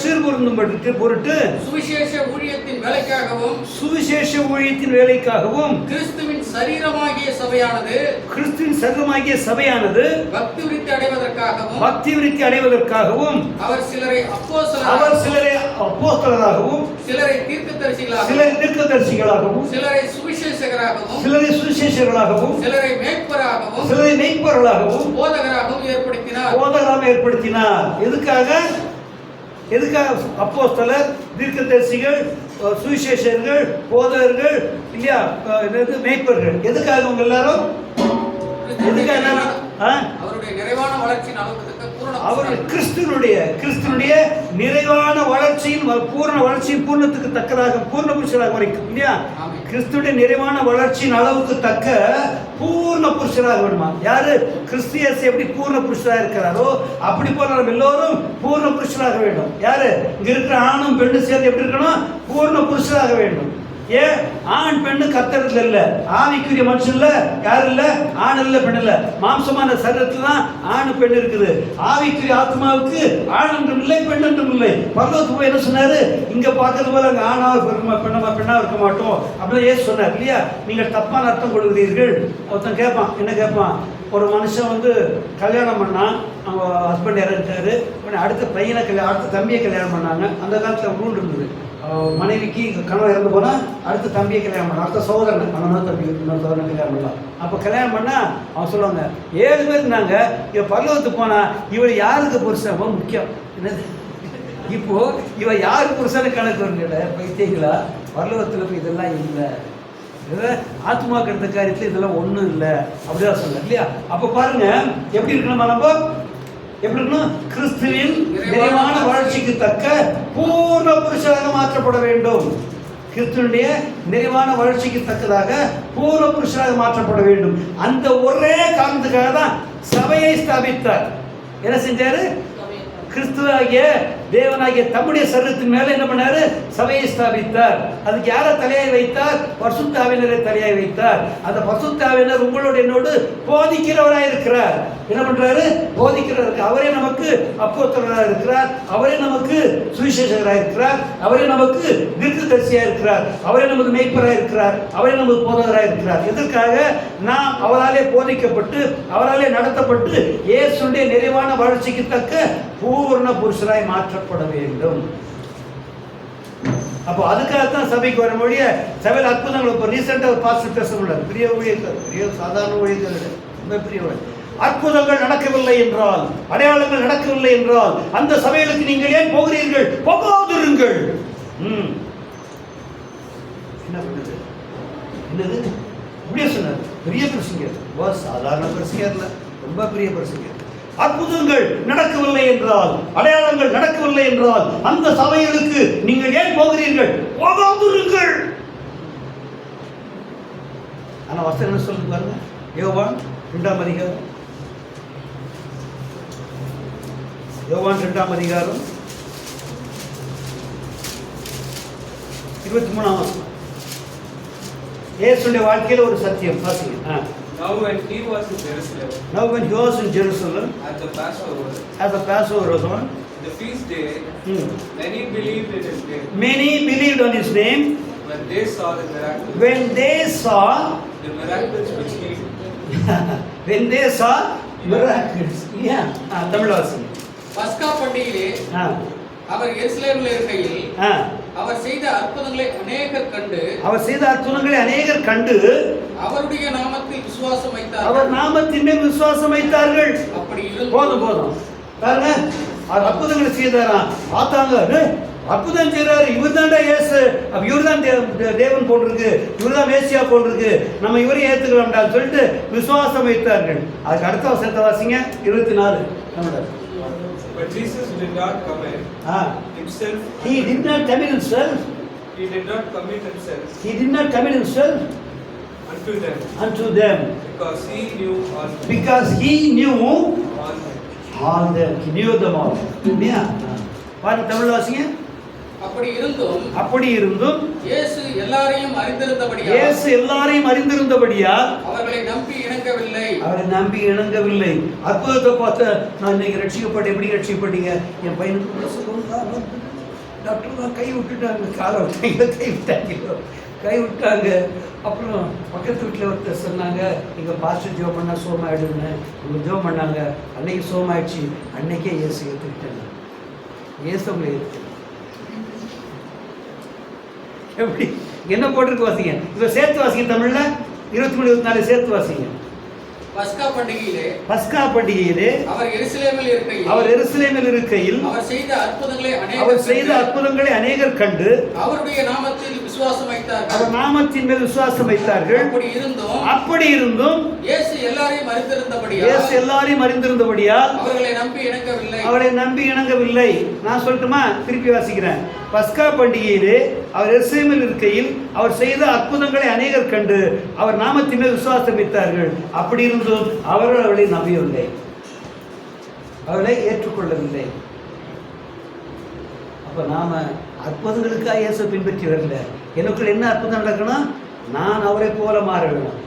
சீர்பொருந்தும் பொருட்டு சுவிசேஷ ஊழியத்தின் வேலைக்காகவும் கிறிஸ்துவின் சரீரமாகிய சபையானது பக்தி விருத்தி அடைவதற்காகவும் அவர் சிலரை அப்போஸ்தலராகவும் சிலரை தீர்க்கதரிசிகளாகவும் சிலரை சுவிசேஷகராகவும் சிலரை மேய்ப்பராகவும் போதகராகவும் ஏற்படுத்தினார். எதுக்காக அப்போஸ்தலர், தீர்க்கதரிசிகள், சுவிசேஷகர்கள், போதகர்கள், இல்லையா, மேய்ப்பர்கள்? எதுக்காக அவங்க எல்லாரும்? அவருடைய நிறைவான வளர்ச்சியின் அளவுக்கு கிறிஸ்துனுடைய நிறைவான வளர்ச்சியின் பூர்ண வளர்ச்சியின் பூர்ணத்துக்கு தக்கதாக பூர்ண புருஷராக வரைக்கும், இல்லையா? கிறிஸ்துடைய நிறைவான வளர்ச்சியின் அளவுக்கு தக்க பூர்ண புருஷராக வேணுமா? யாரு? கிறிஸ்தியஸ் எப்படி பூர்ண புருஷராக இருக்கிறாரோ அப்படி போல நம்ம எல்லோரும் பூர்ண புருஷராக வேண்டும். யாரு? இங்க இருக்கிற ஆணும் பெண்ணும் சேர்ந்து எப்படி இருக்கணும்? பூர்ண புருஷராக வேண்டும். ஏன்? ஆண் பெண்ணு கர்த்தரத்துல இல்ல, ஆவிக்குரிய மனுஷன்ல யாரு இல்ல? ஆண் இல்ல, பெண் இல்ல. மாம்சமான சரீரத்துல தான் ஆண் பெண் இருக்குது. ஆவிக்குரிய ஆத்மாவுக்கு ஆண் என்றும் இல்லை, பெண் என்றும் இல்லை. பரலோகத்துக்கு போய் என்ன சொன்னாரு? இங்க பார்க்கறது போல அங்க ஆணாக பெண்ணா இருக்க மாட்டோம் அப்படின்னு ஏசு சொன்னார், இல்லையா? நீங்கள் தப்பான அர்த்தம் கொடுக்கிறீர்கள். ஒருத்தன் கேட்பான், என்ன கேட்பான்? ஒரு மனுஷன் கல்யாணம் பண்ணா, அவங்க ஹஸ்பண்ட் இறந்துட்டாரு, அடுத்த தம்பியை கல்யாணம் பண்ணாங்க. அந்த காலத்தில் ரூல் இருந்தது, மனைவிக்கு கணவன் இறந்து போனால் அடுத்த தம்பியை கல்யாணம் பண்ணலாம், அடுத்த சகோதரன் அண்ணன் தம்பி இன்னொரு சகோதரன் கல்யாணம் பண்ணலாம். அப்போ கல்யாணம் பண்ணால் அவன் சொல்லுவாங்க, 7 பேர் இருந்தாங்க, இவன் பரலோகத்துக்கு போனால் இவள் யாருக்கு புருஷன்? ரொம்ப முக்கியம். என்னது இப்போ இவன் யாருக்கு புருஷன்னு கணக்கு வருங்கிட்ட பைத்தியங்களா? பரலோகத்தில் போய் இதெல்லாம் இல்லை, ஆத்மா கெடுத்த காரியத்தில் இதெல்லாம் ஒன்றும் இல்லை அப்படிதான் சொல்ல, இல்லையா? அப்போ பாருங்க எப்படி இருக்கணுமா? நம்ம எப்படி இருக்கணும்? கிறிஸ்துவின் நிறைவான வளர்ச்சிக்கு தக்க பூர்ண புருஷராக மாற்றப்பட வேண்டும். கிறிஸ்துவனுடைய நிறைவான வளர்ச்சிக்கு தக்கதாக பூர்ண புருஷராக மாற்றப்பட வேண்டும். அந்த ஒரே காரணத்துக்காக தான் சபையை ஸ்தாபித்தார். என்ன செஞ்சாரு? கிறிஸ்துவாகிய தேவனாகிய தம்முடைய சரீரத்தின் மேல என்ன பண்ணாரு? சபையை ஸ்தாபித்தார். அதுக்கு யாரை தலையாய் வைத்தார்? பரிசுத்த ஆவியானவரை தலையாய் வைத்தார். அந்த பரிசுத்த ஆவியானவர் உங்களோட என்னோடு போதிக்கிறவராய் இருக்கிறார். என்ன பண்றாரு? போதிக்கிறவர். அவரே நமக்கு அப்போஸ்தலராக இருக்கிறார், அவரே நமக்கு சுவிசேஷகராக இருக்கிறார், அவரே நமக்கு தீர்க்கதரிசியாக இருக்கிறார், அவரே நமக்கு மேய்ப்பராக இருக்கிறார், அவரே நமக்கு போதகராக இருக்கிறார். எதற்காக? நாம் அவராலே போதிக்கப்பட்டு அவராலே நடத்தப்பட்டு இயேசுடைய நிறைவான வளர்ச்சிக்கு தக்க பூர்ண புருஷராய் மாற்றப்பட வேண்டும். அப்போ அதுக்காகத்தான் சபைக்கு வர மொழிய சபையில் அற்புதங்கள். இப்போ ரீசெண்டாக ஒரு பாஸ்டர் பேச முடியாது, பெரிய ஊழியர்கள், பெரிய சாதாரண ஊழியர்கள், ரொம்ப பெரிய அற்புதங்கள் நடக்கவில்லை என்றால், அடையாளங்கள் நடக்கவில்லை என்றால் அந்த சபைகளுக்கு நீங்கள் ஏன் போகிறீர்கள்? போகாதிருங்கள். என்ன பண்ணுது? என்னது இப்படியே சொன்னார். பெரிய பிரசங்கர், சாதாரண பிரசங்கர் இல்லை, ரொம்ப பெரிய பிரசங்கர். அற்புதங்கள் நடக்கவில்லை என்றால், அடையாளங்கள் நடக்கவில்லை என்றால் அந்த சபைகளுக்கு நீங்கள் ஏன் போகிறீர்கள்? போகாதிருங்கள். ஆனா வசனம் என்ன சொல்லுங்க பாருங்க. யோவான் 2ஆம் அதிகாரம், யோவான் 2ஆம் அதிகாரம் 23ஆம் வசனம். இயேசுவின் வாழ்க்கையில ஒரு சத்தியம் பாத்தீங்க. Now when he was in Jerusalem, at the Passover was on, the feast day, many believed in his name. Many believed on his name when they saw the miracles. When they saw the miracles which he did. When they saw miracles. Yeah. Tamil வாசம். பஸ்கா பண்டிகையிலே அவர் எருசலேமில் இருக்கையில் அவர் செய்த அற்புதங்களை அநேகர் கண்டு அவருடைய நாமத்தில் விசுவாசம் வைத்தார்கள். அவர் நாமத்தின் மேல் விசுவாசம் வைத்தார்கள். அப்படி போதும் பாருங்க, அவர் அற்புதங்களை செய்தாராம். பார்த்தாங்க, அற்புதம் செய்யறாரு, இவர் தான்டா இயேசு, இவர் தான் தேவன் போட்டிருக்கு, இவர் தான் மேசியா போட்டிருக்கு, நம்ம இவரையும் ஏத்துக்கலாம்டா சொல்லிட்டு விசுவாசம் வைத்தார்கள். அதுக்கு அடுத்த வசனத்தை வாசிங்க, 24. But Jesus did not commit himself. He did not commit himself. He did not commit himself. He did not commit himself unto them. Because he knew all them. He knew them all. Yeah. பாருங்க தமிழ் வாசிங்க. அப்படி இருந்தும் இயேசு எல்லாரையும் அறிந்திருந்தபடியால் அவர்களை நம்பி இணங்கவில்லை. அவரை நம்பி இணங்கவில்லை. அற்புதத்தை பார்த்த நான் இன்னைக்கு ரட்சிக்கப்பட்டேன். எப்படி ரட்சிக்கப்பட்டீங்க? என் பையனுக்கு டாக்டர் தான் கை விட்டுட்டாங்க, காலை விட்டாங்க, கை விட்டாங்க. அப்புறம் பக்கத்து வீட்டில் ஒருத்தர் சொன்னாங்க, நீங்கள் பாஸ்டர் ஜோம் பண்ணால் சோமாயிடுன்னு. அவங்க ஜோம் பண்ணாங்க, அன்னைக்கு சோமாயிடுச்சு. அன்னைக்கே இயேசு ஏற்றுக்கிட்டாங்க. இயேசுங்களை ஏற்று எப்படி என்ன போட்டிருக்கு வாசிங்க. இப்போ சேர்த்து வாசிங்க. தமிழில் 23-24 சேர்த்து வாசிங்க. பஸ்கா பண்டிகையிலே அவர் எருசலேமில் இருக்கையில் அவர் செய்த அற்புதங்களை அநேகர் கண்டு அவருடைய நாமத்தில் விசுவாசம் வைத்தார்கள். அவர் நாமத்தின் மேல் விசுவாசம் வைத்தார்கள். அப்படி இருந்தும் இயேசு எல்லாரையும் அறிந்திருந்தபடியால் அவரை நம்பி இணங்கவில்லை. நான் சொல்லட்டுமா? திருப்பி வாசிக்கிறேன். பஸ்கா பண்டிகையிலே அவர் எருசலேமில் இருக்கையில் அவர் செய்த அற்புதங்களை அநேகர் கண்டு அவர் நாமத்தின் மேல் விசுவாசம் வைத்தார்கள். அப்படி இருந்தும் அவர்கள் அவளை நம்பவில்லை, அவளை ஏற்றுக்கொள்ளவில்லை. அப்ப நாம அற்புதங்களுக்காக இயேசு பின்பற்றி வரல. எனக்குள்ள என்ன அற்புதம் நடக்கணும்? நான் அவரை போல மாற வேணும்.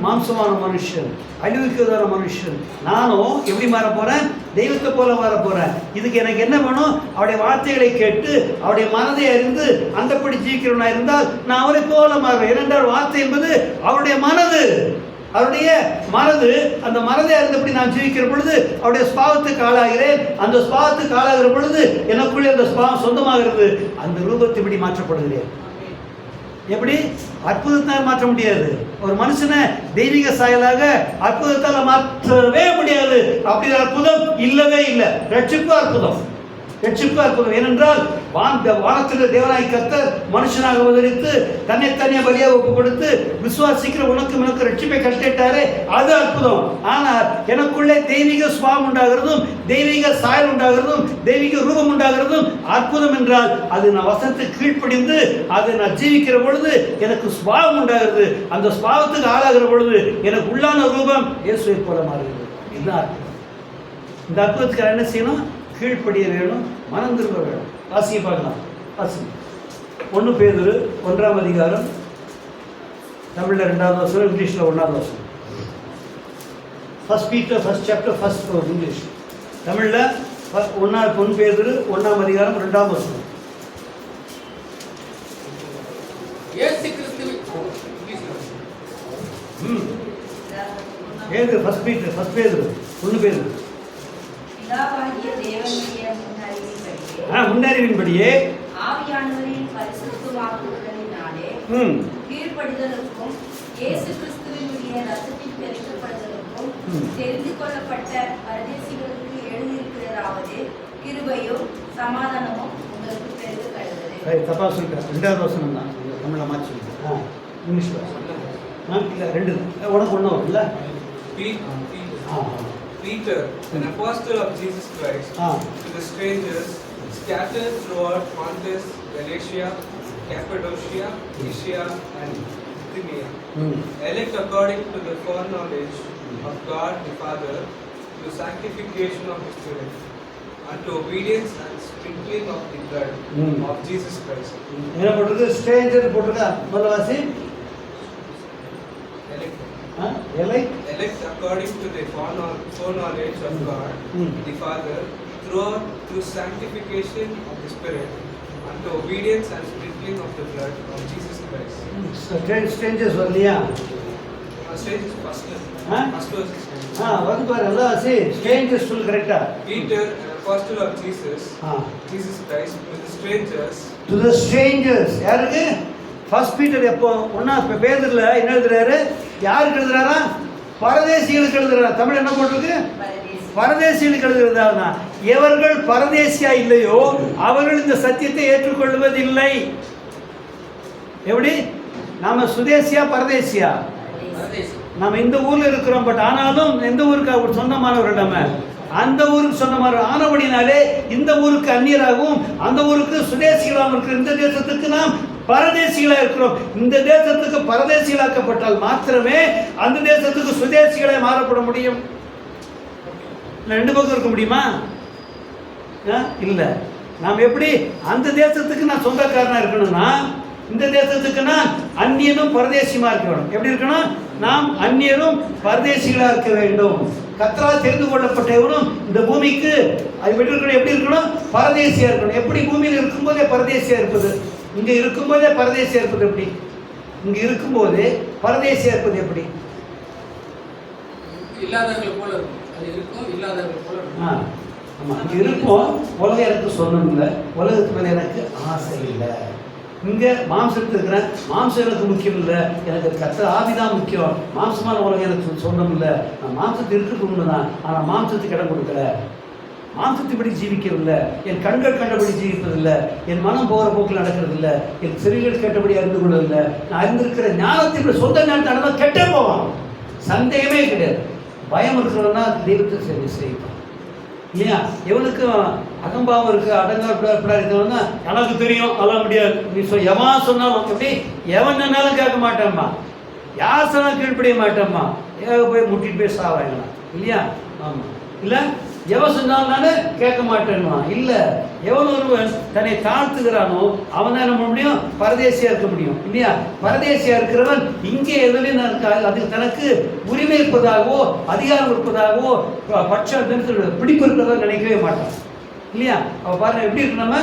மாம்சமான மனுஷன், அழிவுக்குதான மனுஷன். நானும் எப்படி மாற போறேன்? தெய்வத்தை போல மாற போறேன். இதுக்கு எனக்கு என்ன வேணும்? அவருடைய வார்த்தைகளை கேட்டு அவருடைய மனதை அறிந்து அந்தப்படி ஜீவிக்கிறவனா இருந்தால் நான் அவரை போல மாறுவேன். ஏனென்றால் வார்த்தை என்பது அவருடைய மனது, அவருடைய மனது. அந்த மனதை அறிந்தபடி நான் ஜீவிக்கிற பொழுது அவருடைய ஸ்பாவத்துக்கு ஆளாகிறேன். அந்த ஸ்பாவத்துக்கு ஆளாகிற பொழுது எனக்குள்ளே அந்த ஸ்பாவம் சொந்தமாகிறது. அந்த ரூபத்தை இப்படி மாற்றப்படுகிறேன். எப்படி? அற்புதத்தால் மாற்ற முடியாது. ஒரு மனுஷனை தெய்வீக சாயலாக அற்புதத்தால் மாற்றவே முடியாது. அப்படி அற்புதம் இல்லவே இல்லை. ரட்சிப்பு அற்புதம். ஏனென்றால் வானத்தில் தேவனாய் கர்த்தர் மனுஷனாக அவதரித்து தன்னைத்தானே பலியாக ஒப்பு கொடுத்து விசுவாசிக்கிற உனக்கு ரட்சிப்பை கட்டிட்டாரே, அது அற்புதம். ஆனால் எனக்குள்ளே தெய்வீக சுபாவம் உண்டாகிறதும் தெய்வீக சாயல் உண்டாகிறதும் தெய்வீக ரூபம் உண்டாகிறதும் அற்புதம் என்றால் அது நான் வசனத்துக்கு கீழ்ப்படிந்து அதை நான் ஜீவிக்கிற பொழுது எனக்கு சுபாவம் உண்டாகிறது. அந்த சுபாவத்துக்கு ஆளாகிற பொழுது எனக்கு உள்ளான ரூபம் இயேசுவை போல மாறுகிறது. இதுதான் அற்புதம். இந்த அற்புதத்துக்கு என்ன செய்யணும்? கீழ்ப்படிய வேணும், மனம் திரும்ப வேணும். வாசியை பார்க்கலாம். வாசி 1 பேதுரு 1ஆம் அதிகாரம். தமிழில் 2வது வசனம், இங்கிலீஷில் 1வது வசனம். 1 Peter 1st chapter 1st English. தமிழில் 1 பேதுரு 1ஆம் அதிகாரம் 2ஆம் வசனம். பேதுரு 1 பேதுரு 1 பேதுரு முன்னறிவின்படியே ஆவியானவரின் பரிசுத்தமாக்குதலினாலே கீழ்ப்படிதலுக்கும் இயேசு கிறிஸ்துவினுடைய ரத்தத்தின் பெருக்கப்படுதலுக்கும் தெரிந்து கொள்ளப்பட்ட பரதேசிகளுக்கு எழுதியிருக்கிறதாவது கிருபையும் சமாதானமும் உங்களுக்கு பெருக கடவுளே. தப்பா சொல்லிட்டேன். 2வது வசனம் தான் தமிழ மாற்றி இங்கிலீஷ் இல்லை 2 உனக்கு ஒன்றும் இல்லை. Peter, an apostle of Jesus Christ, to the strangers scattered throughout Pontus, Galatia, Cappadocia, Asia, and Bithynia, elect according to the foreknowledge of God the Father, to sanctification of the Spirit, unto obedience and sprinkling of the blood of Jesus Christ. என்ன போடுறது? ஸ்ட்ரேஞ்சர் போட்டுருக்கா? முதல்ல வாசி. Elect according to the foreknowledge of God the Father, through sanctification of the Spirit, unto obedience and sprinkling of the blood of Jesus Christ. Strangers வரலையா? Strangers first verse. வந்து பாரு எல்லாம் வாசி. Strangers சொல் கரெக்ட்டா? Peter, an apostle of Jesus Christ, with the strangers. To the strangers. யாருக்கு? 1 Peter எப்போ 1 பேதுருல என்ன எழுதுறாரு? யாருக்கு எழுதுறாரா? பரதேசிகளுக்கு எழுதுறாரு. தமிழ் என்ன போட்டிருக்கு? பரதேசிகளுக்கு எழுதுறதா? எவர்கள் பரதேசியா இல்லையோ அவர்கள் இந்த சத்தியத்தை ஏற்றுக்கொள்வதில்லை. எப்படி? நாம சுதேசியா பரதேசியா? நாம இந்த ஊர்ல இருக்கிறோம். பட் ஆனாலும் எந்த ஊருக்கு அவர் சொந்தமானவர்கள், நம்ம அந்த ஊருக்கு சொந்தமானவர் ஆனபடினாலே இந்த ஊருக்கு அந்நியராகவும் அந்த ஊருக்கு சுதேசிகளாகவும் இருக்கிற இந்த தேசத்துக்கு நாம் பரதேசிகளாக இருக்கிறோம். இந்த தேசத்துக்கு பரதேசிகளாக்கப்பட்டால் மாத்திரமே அந்த தேசத்துக்கு சுதேசிகளாக மாறப்பட முடியும். 2 பக்கம் இருக்க முடியுமா? இல்லை. நாம் எப்படி அந்த தேசத்துக்கு நான் சொந்தக்காரனா இருக்கணும்னா இந்த தேசத்துக்கு நான் அந்நியனும் பரதேசியமா இருக்கணும். எப்படி இருக்கணும்? நாம் அந்நியரும் பரதேசிகளாக இருக்க வேண்டும். கர்த்தரால் தெரிந்து கொள்ளப்பட்டவரும் இந்த பூமிக்கு அது விட்டு எப்படி இருக்கணும்? பரதேசியா இருக்கணும். எப்படி பூமியில் இருக்கும்போதே பரதேசியா இருப்பது? இங்க இருக்கும்போதே பரதேசியா இருப்பது எப்படி? இங்க இருக்கும்போதே பரதேசியா இருப்பது எப்படி? இல்லாதவர்கள் போல இருக்கும். அது இருக்கும், இல்லாதவர்கள் போல இருக்கும். ஆமா, இங்க இருக்கும். உலகம் எனக்கு சொந்தம் இல்லை, உலகத்து மேல எனக்கு ஆசை இல்லை. இங்க மாம்சத்துக்கு இருக்கிறேன், மாம்சம் எனக்கு முக்கியம் இல்லை, எனக்கு கர்த்தர் ஆவிதான் முக்கியம். மாம்சமான உலகம் எனக்கு சொந்தம் இல்லை. நான் மாம்சத்து இருக்கிறது உண்மைதான், ஆனால் மாம்சத்துக்கு இடம் கொடுக்கல, மாம்சத்துப்படி ஜீவிக்கவில்லை, என் கண்கள் கண்டபடி ஜீவிப்பதில்லை, என் மனம் போகிற போக்கில் நடக்கிறதில்லை, என் செவிகள் கேட்டபடி அறிந்து கொள்ளவில்லை. நான் அறிந்திருக்கிற ஞானத்தின் சொந்த ஞானத்தை நடந்தால் கெட்டே போவான், சந்தேகமே கிடையாது. பயம் இருக்கிறவனா தெய்வத்தை சரி செய்வான் இல்லையா? எவனுக்கும் அகம்பாவம் இருக்கு, அடங்கா இருக்கவன்னா எனக்கு தெரியும் அதெல்லாம் முடியாது நீ எவன் சொன்னாலும் எப்படி, எவன் சொன்னாலும் கேட்க மாட்டேம்மா, யார் சொன்னாலும் கீழ்ப்படிய மாட்டேம்மா, போய் முட்டிட்டு போய் சாவாங்களா இல்லையா? ஆமாம், இல்லை எவன் சொன்னாலும் நான் கேட்க மாட்டேன்மா. இல்லை, எவன் ஒருவன் தன்னை தாழ்த்துகிறானோ அவன் தான் என்ன முடியும்? பரதேசியா இருக்க முடியும் இல்லையா? பரதேசியா இருக்கிறவன் இங்கே எதுலையும் அதுக்கு தனக்கு உரிமை இருப்பதாகவோ அதிகாரம் இருப்பதாகவோ பிடிப்பு இருக்கிறதா நினைக்கவே மாட்டான் இல்லையா? அவ பாருங்க எப்படி இருக்கு, நம்ம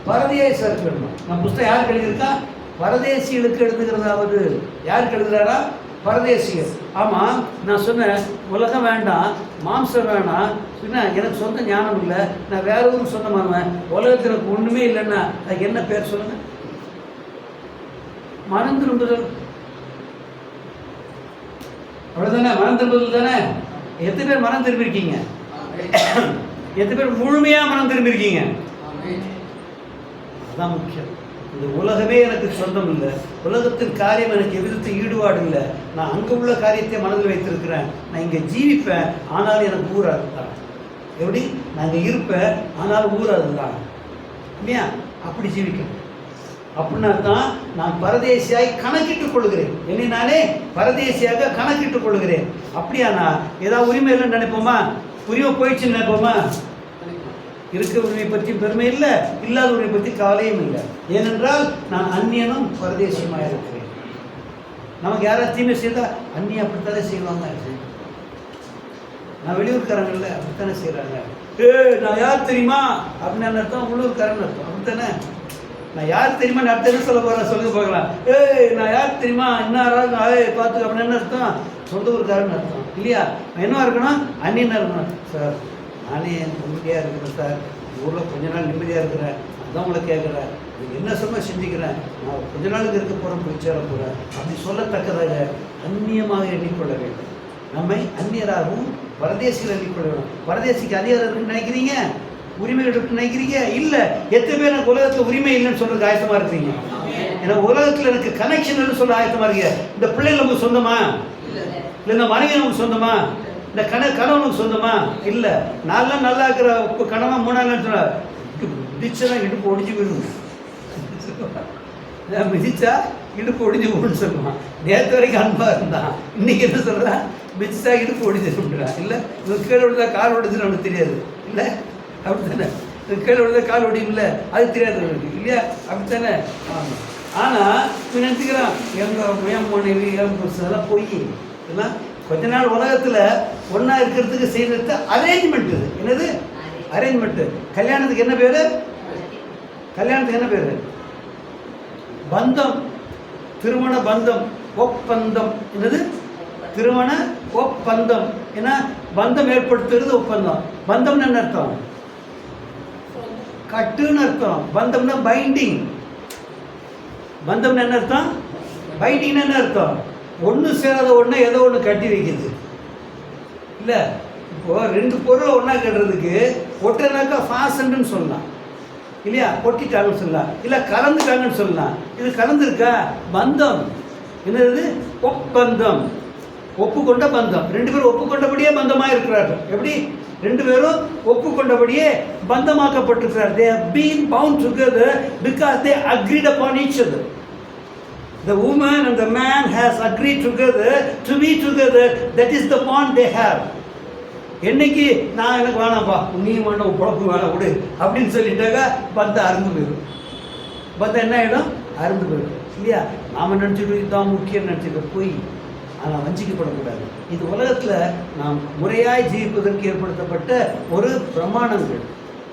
பரதேசியா இருக்கணும். நம்ம புத்தகம் யாருக்கு எழுதியிருக்கா? பரதேசிகளுக்கு எழுதுகிறதாவது. யாருக்கு எழுதுகிறாரா? பரதேசியர். ஆமாம், நான் சொன்னேன் உலகம் வேண்டாம், மாம்சம் வேணாம், சொன்ன எனக்கு சொந்த ஞானம் இல்லை, நான் வேற ஊருக்கு சொந்தமானவன், உலகத்தில் எனக்கு ஒன்றுமே இல்லைன்னா அதுக்கு என்ன பேர் சொல்லுங்க? மனம் திரும்புதல். அவ்வளோதானே, மனம் திரும்புதல் தானே. எத்தனை பேர் மனம் திரும்பியிருக்கீங்க? எத்தனை பேர் முழுமையாக மனம் திரும்பியிருக்கீங்க? அதுதான் முக்கியம். இந்த உலகமே எனக்கு சொந்தம் இல்லை, உலகத்தின் காரியம் எனக்கு எவ்விதத்தை ஈடுபாடு இல்லை, நான் அங்கே உள்ள காரியத்தை மனதில் வைத்திருக்கிறேன், நான் இங்கே ஜீவிப்பேன் ஆனாலும் எனக்கு ஊர் அதுதான். எப்படி? நான் இங்கே இருப்பேன் ஆனாலும் ஊர் அதுதான் இல்லையா? அப்படி ஜீவிக்கணும். அப்படின்னா தான் நான் பரதேசியாய் கணக்கிட்டுக் கொள்கிறேன், என்னை நானே பரதேசியாக கணக்கிட்டுக் கொள்கிறேன். அப்படியானா ஏதாவது உரிமை இல்லைன்னு நினைப்போமா? உரிமை போயிடுச்சுன்னு நினைப்போமா? இருக்கிற உரிமை பற்றி பெருமை இல்லை, இல்லாத உரிமை பற்றி கவலையும் இல்லை. ஏனென்றால் நான் அந்நியனும் பரதேசியமாக இருக்கிறேன். நமக்கு யாராவது தீமை செய்தால் அந்நியம் அப்படித்தானே செய்வாங்க. நான் வெளியூர்காரங்கள்ல அப்படித்தானே செய்கிறாங்க. நான் யார் தெரியுமா அப்படின்னு அர்த்தம், உள்ளூர்காரன் அர்த்தம். அப்படித்தானே? நான் யார் தெரியுமா அடுத்த என்ன சொல்ல போகிறேன் சொல்லுங்க பார்க்கலாம். நான் யார் தெரியுமா இன்னாராவது பார்த்து அப்படின்னு என்ன அர்த்தம்? சொந்த ஊருக்காரன்னு அர்த்தம் இல்லையா? என்ன இருக்கணும்? அந்நியனாக இருக்கணும். சார் நானே நிம்மதியாக இருக்கிறேன் சார், ஊரில் கொஞ்ச நாள் நிம்மதியாக இருக்கிறேன், அதுதான் உங்களை கேட்குறேன், என்ன சொன்னால் செஞ்சுக்கிறேன், நான் கொஞ்ச நாளுக்கு இருக்க போகிறேன், போய் சேர போகிறேன் அப்படி சொல்லத்தக்கதாக அந்நியமாக எண்ணிக்கொள்ள வேண்டும். நம்மை அந்நியராகவும் பரதேசிகள் எண்ணிக்கொள்ள வேண்டும். பரதேசிக்கு அதிகாரம் இருக்குன்னு நினைக்கிறீங்க? உரிமை இருக்குன்னு நினைக்கிறீங்க? இல்லை. எத்தனை பேர் எனக்கு உலகத்தில் உரிமை இல்லைன்னு சொல்கிறதுக்கு ஆயத்தமாக இருக்கிறீங்க? ஏன்னா உலகத்தில் எனக்கு கனெக்ஷன் சொல்ல ஆயத்தமாக இருக்கீங்க. இந்த பிள்ளைகள் நமக்கு சொந்தமா? இல்லை. இந்த மனைவி நமக்கு சொந்தமா? இந்த கணவனுக்கு சொந்தமா? இல்லை. நான்லாம் நல்லா இருக்கிற கணவன் 3 நாள் சொன்னா மிதிச்சா இடுப்பு ஒடிஞ்சு போயிடுங்க, மிதிச்சா இடுப்பு ஒடிஞ்சு போகணும்னு சொல்லுவான். நேற்று வரைக்கும் அன்பாக இருந்தான், இன்னைக்கு என்ன சொல்கிறான்? மிதிச்சா இடுப்பு ஒடிஞ்சிருக்கிறான். இல்லை, இவன் கீழே விழுந்தா கால் ஒடிஞ்சுன்னு அவனுக்கு தெரியாது இல்லை? அப்படித்தானே? கீழே விழுந்தா கால் ஒடியும் இல்லை, அது தெரியாது அவனுக்கு இல்லையா? அப்படித்தானே? ஆமாம். ஆனால் இவன் நினைச்சுக்கிறான் என் மனைவி அதெல்லாம் போய் எல்லாம் கொஞ்ச நாள் உலகத்தில் ஒன்றா இருக்கிறதுக்கு செய்யறது அரேஞ்ச்மெண்ட். இது என்னது? அரேஞ்ச்மெண்ட். கல்யாணத்துக்கு என்ன பேர்? கல்யாணத்துக்கு என்ன பேர்? பந்தம். திருமண பந்தம், ஒப்பந்தம். என்னது? திருமண ஒப்பந்தம். ஏன்னா பந்தம் ஏற்படுத்துறது ஒப்பந்தம். பந்தம்னு என்ன அர்த்தம்? கட்டுன்னு அர்த்தம். பந்தம்னா பைண்டிங். பந்தம்னு என்ன அர்த்தம்? பைண்டிங்னா என்ன அர்த்தம்? ஒன்று சேராத ஒன்று ஏதோ ஒன்று கட்டி வைக்கிது இல்லை. இப்போது 2 பொருளை ஒன்றா கட்டுறதுக்கு ஒட்டுனாக்கா ஃபாசன்னு சொல்லலாம் இல்லையா? ஒட்டிட்டாங்கன்னு சொல்லலாம், இல்லை கலந்துட்டாங்கன்னு சொல்லலாம். இது கலந்துருக்கா? பந்தம். என்னது? ஒப்பந்தம். ஒப்புக்கொண்ட பந்தம். 2 பேரும் ஒப்புக்கொண்டபடியே பந்தமாக இருக்கிறார்கள். எப்படி? 2 பேரும் ஒப்புக்கொண்டபடியே பந்தமாக்கப்பட்டிருக்கிறார். They have been bound together because they agreed upon each other. The woman and the man has agreed together to be together. That is the bond they have. என்னைக்கு நான் எனக்கு வேணாம்ப்பா நீ வேணும் குழப்பு வேணாம் விடு அப்படின்னு சொல்லிட்டாக்கா பந்தம் அறுந்து போயிடும். பந்தம் என்ன ஆகிடும்? அறுந்து போயிடும் இல்லையா? நாம் நினச்சிட்டு இதுதான் முக்கியம் நினச்சிட்டு போய் ஆனால் வஞ்சிக்கப்படக்கூடாது. இது உலகத்தில் நாம் முறையாய் ஜீவிப்பதற்கு ஏற்படுத்தப்பட்ட ஒரு பிரமாணங்கள்.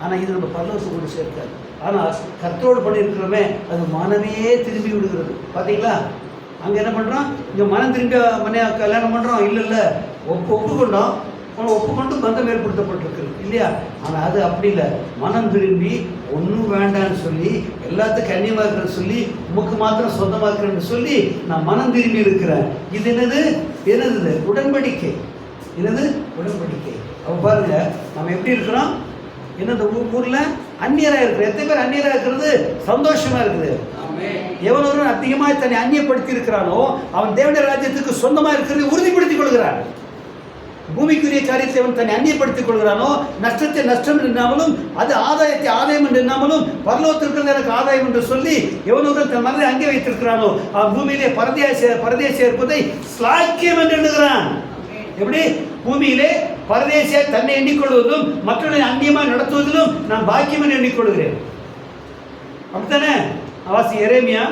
ஆனால் இது நம்ம பரலோகத்துக்கு கொண்டு சேர்க்காது. ஆனால் கர்த்தரோடு பண்ணியிருக்கிறோமே அது மனமே திரும்பி விடுகிறது. பார்த்தீங்களா, அங்கே என்ன பண்ணுறோம், இங்கே மனம் திரும்பி கல்யாணம் பண்ணுறோம், இல்லை ஒப்புக்கொண்டோம், ஒப்புக்கொண்டு பந்தம் ஏற்படுத்தப்பட்டிருக்கு இல்லையா. ஆனால் அது அப்படி இல்லை. மனம் திரும்பி ஒன்றும் வேண்டான்னு சொல்லி, எல்லாத்துக்கும் கண்ணியமாக இருக்கிறேன்னு சொல்லி, உமக்கு மாத்திரம் சொந்தமாக இருக்கிறேன்னு சொல்லி நான் மனம் திரும்பி இருக்கிறேன். இது என்னது உடன்படிக்கை. உடன்படிக்கை. அப்போ பாருங்க, நம்ம எப்படி இருக்கிறோம், இந்த ஊரில் அந்நியராக இருக்கிற எத்தனை பேர் அந்நியராக இருக்கிறது சந்தோஷமா இருக்குது. எவனொரு அதிகமாக தன்னை அந்நியப்படுத்தி இருக்கிறானோ அவன் தேவனுடைய ராஜ்யத்துக்கு சொந்தமாக இருக்கிறதை உறுதிப்படுத்திக் கொள்கிறான். பூமிக்குரிய காரியத்தை அவன் தன்னை அந்நியப்படுத்திக் கொள்கிறானோ, நஷ்டத்தை நஷ்டம் என்னாமலும் அது ஆதாயத்தை ஆதாயம் என்று என்னாமலும் பரலோகத்திற்கிறது எனக்கு ஆதாயம் என்று சொல்லி எவனொரு தன் மனதை அங்கே வைத்திருக்கிறானோ அவன் பூமியிலே பரதேசியா இருப்பதை ஸ்லாக்கியம் என்று எண்ணுகிறான். எப்படி பூமியிலே பரதேசியா தன்னை எண்ணிக்கொள்வதும் மற்றவர்களை அந்நியமாக நடத்துவதிலும் நான் பாக்கியம் என்று எண்ணிக்கொள்கிறேன். அப்படித்தானே? வாசி எரேமியா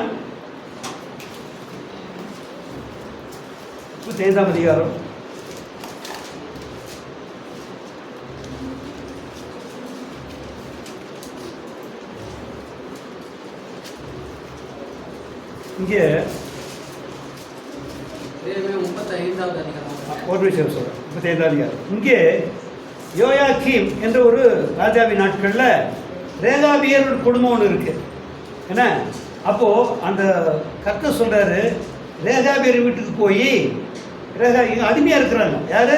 35ஆம் அதிகாரம். இங்கே 35ஆவது அதிகாரம். ஒரு விஷயம் சொல்கிறேன். 35ஆம் அதிகாரம். இங்கே யோயாக்கீம் என்ற ஒரு ராஜாவின் நாட்களில் ரேகாபியர் குடும்பம் ஒன்று இருக்குது. என்ன, அப்போது அந்த கர்த்தர் சொல்கிறாரு, ரேகாபியர் வீட்டுக்கு போய் இங்கே அடிமையாக இருக்கிறாங்க. யார்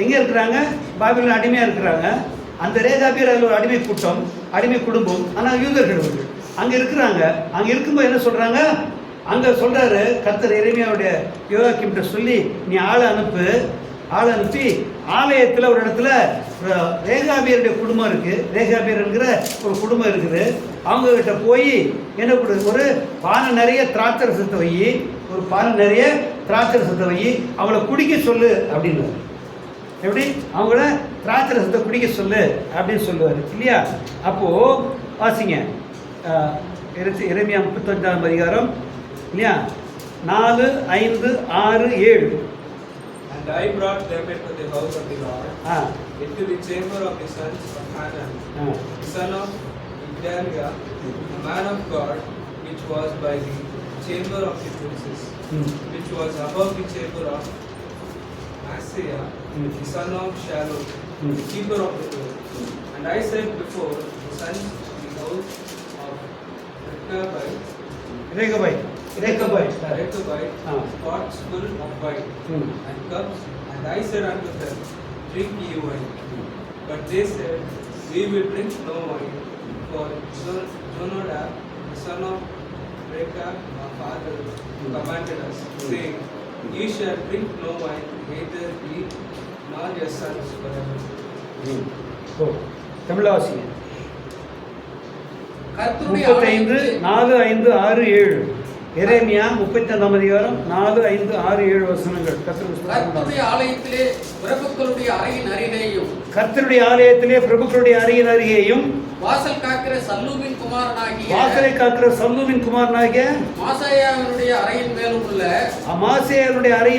எங்கே இருக்கிறாங்க? பாபிலோனில் அடிமையாக இருக்கிறாங்க. அந்த ரேகாபியர் அதில் ஒரு அடிமை கூட்டம், அடிமை குடும்பம். ஆனால் யூதர்கள் அங்கே இருக்கிறாங்க. அங்கே இருக்கும்போது என்ன சொல்கிறாங்க, அங்கே சொல்கிறாரு கர்த்தர் எரேமியாவுடைய யோயாக்கீம்கிட்ட சொல்லி, நீ ஆளை அனுப்பி ஆலயத்தில் ஒரு இடத்துல ரேகாபியருடைய குடும்பம் இருக்குது, ரேகாபியர் என்கிற ஒரு குடும்பம் இருக்குது, அவங்கக்கிட்ட போய் என்ன கொடு, ஒரு பானை நிறைய திராட்சரசத்தை வை, அவங்கள குடிக்க சொல்லு அப்படின்னு. எப்படி அவங்கள திராட்சரசத்தை குடிக்க சொல்லு அப்படின்னு சொல்லுவார் இல்லையா. அப்போது வாசிங்க எரேமியா 35ஆம் அதிகாரம் இல்லையா, 4, 5, 6, 7. And I brought them into the house of the Lord, into the chamber of the sons of Hanan, the son of Gedaliah, a man of God, which was by the chamber of the princes, which was above the chamber of Maaseiah, the son of Shallum, the keeper of the door. And I said before the sons of the house of Rechabite, pots full of wine, and cups, and I said unto them, drink ye wine. But they said, we will drink no wine, for Jonadab, the son of Rechab, our father, commanded us, saying, ye shall drink no wine, neither ye nor your sons forever. தமிழாசிங்க 35, 4, 5, 6, 7. எரேமியா 35ஆம் அதிகாரம் 4, 5, 6, 7 வசனங்கள். கர்த்தருடைய ஆலயத்திலே பிரபுக்களுடைய அறையின் அருகேயும் வாசலை காக்கிற சல்லூமின் குமாரனாகிய மாசேயாவினுடைய அறையின்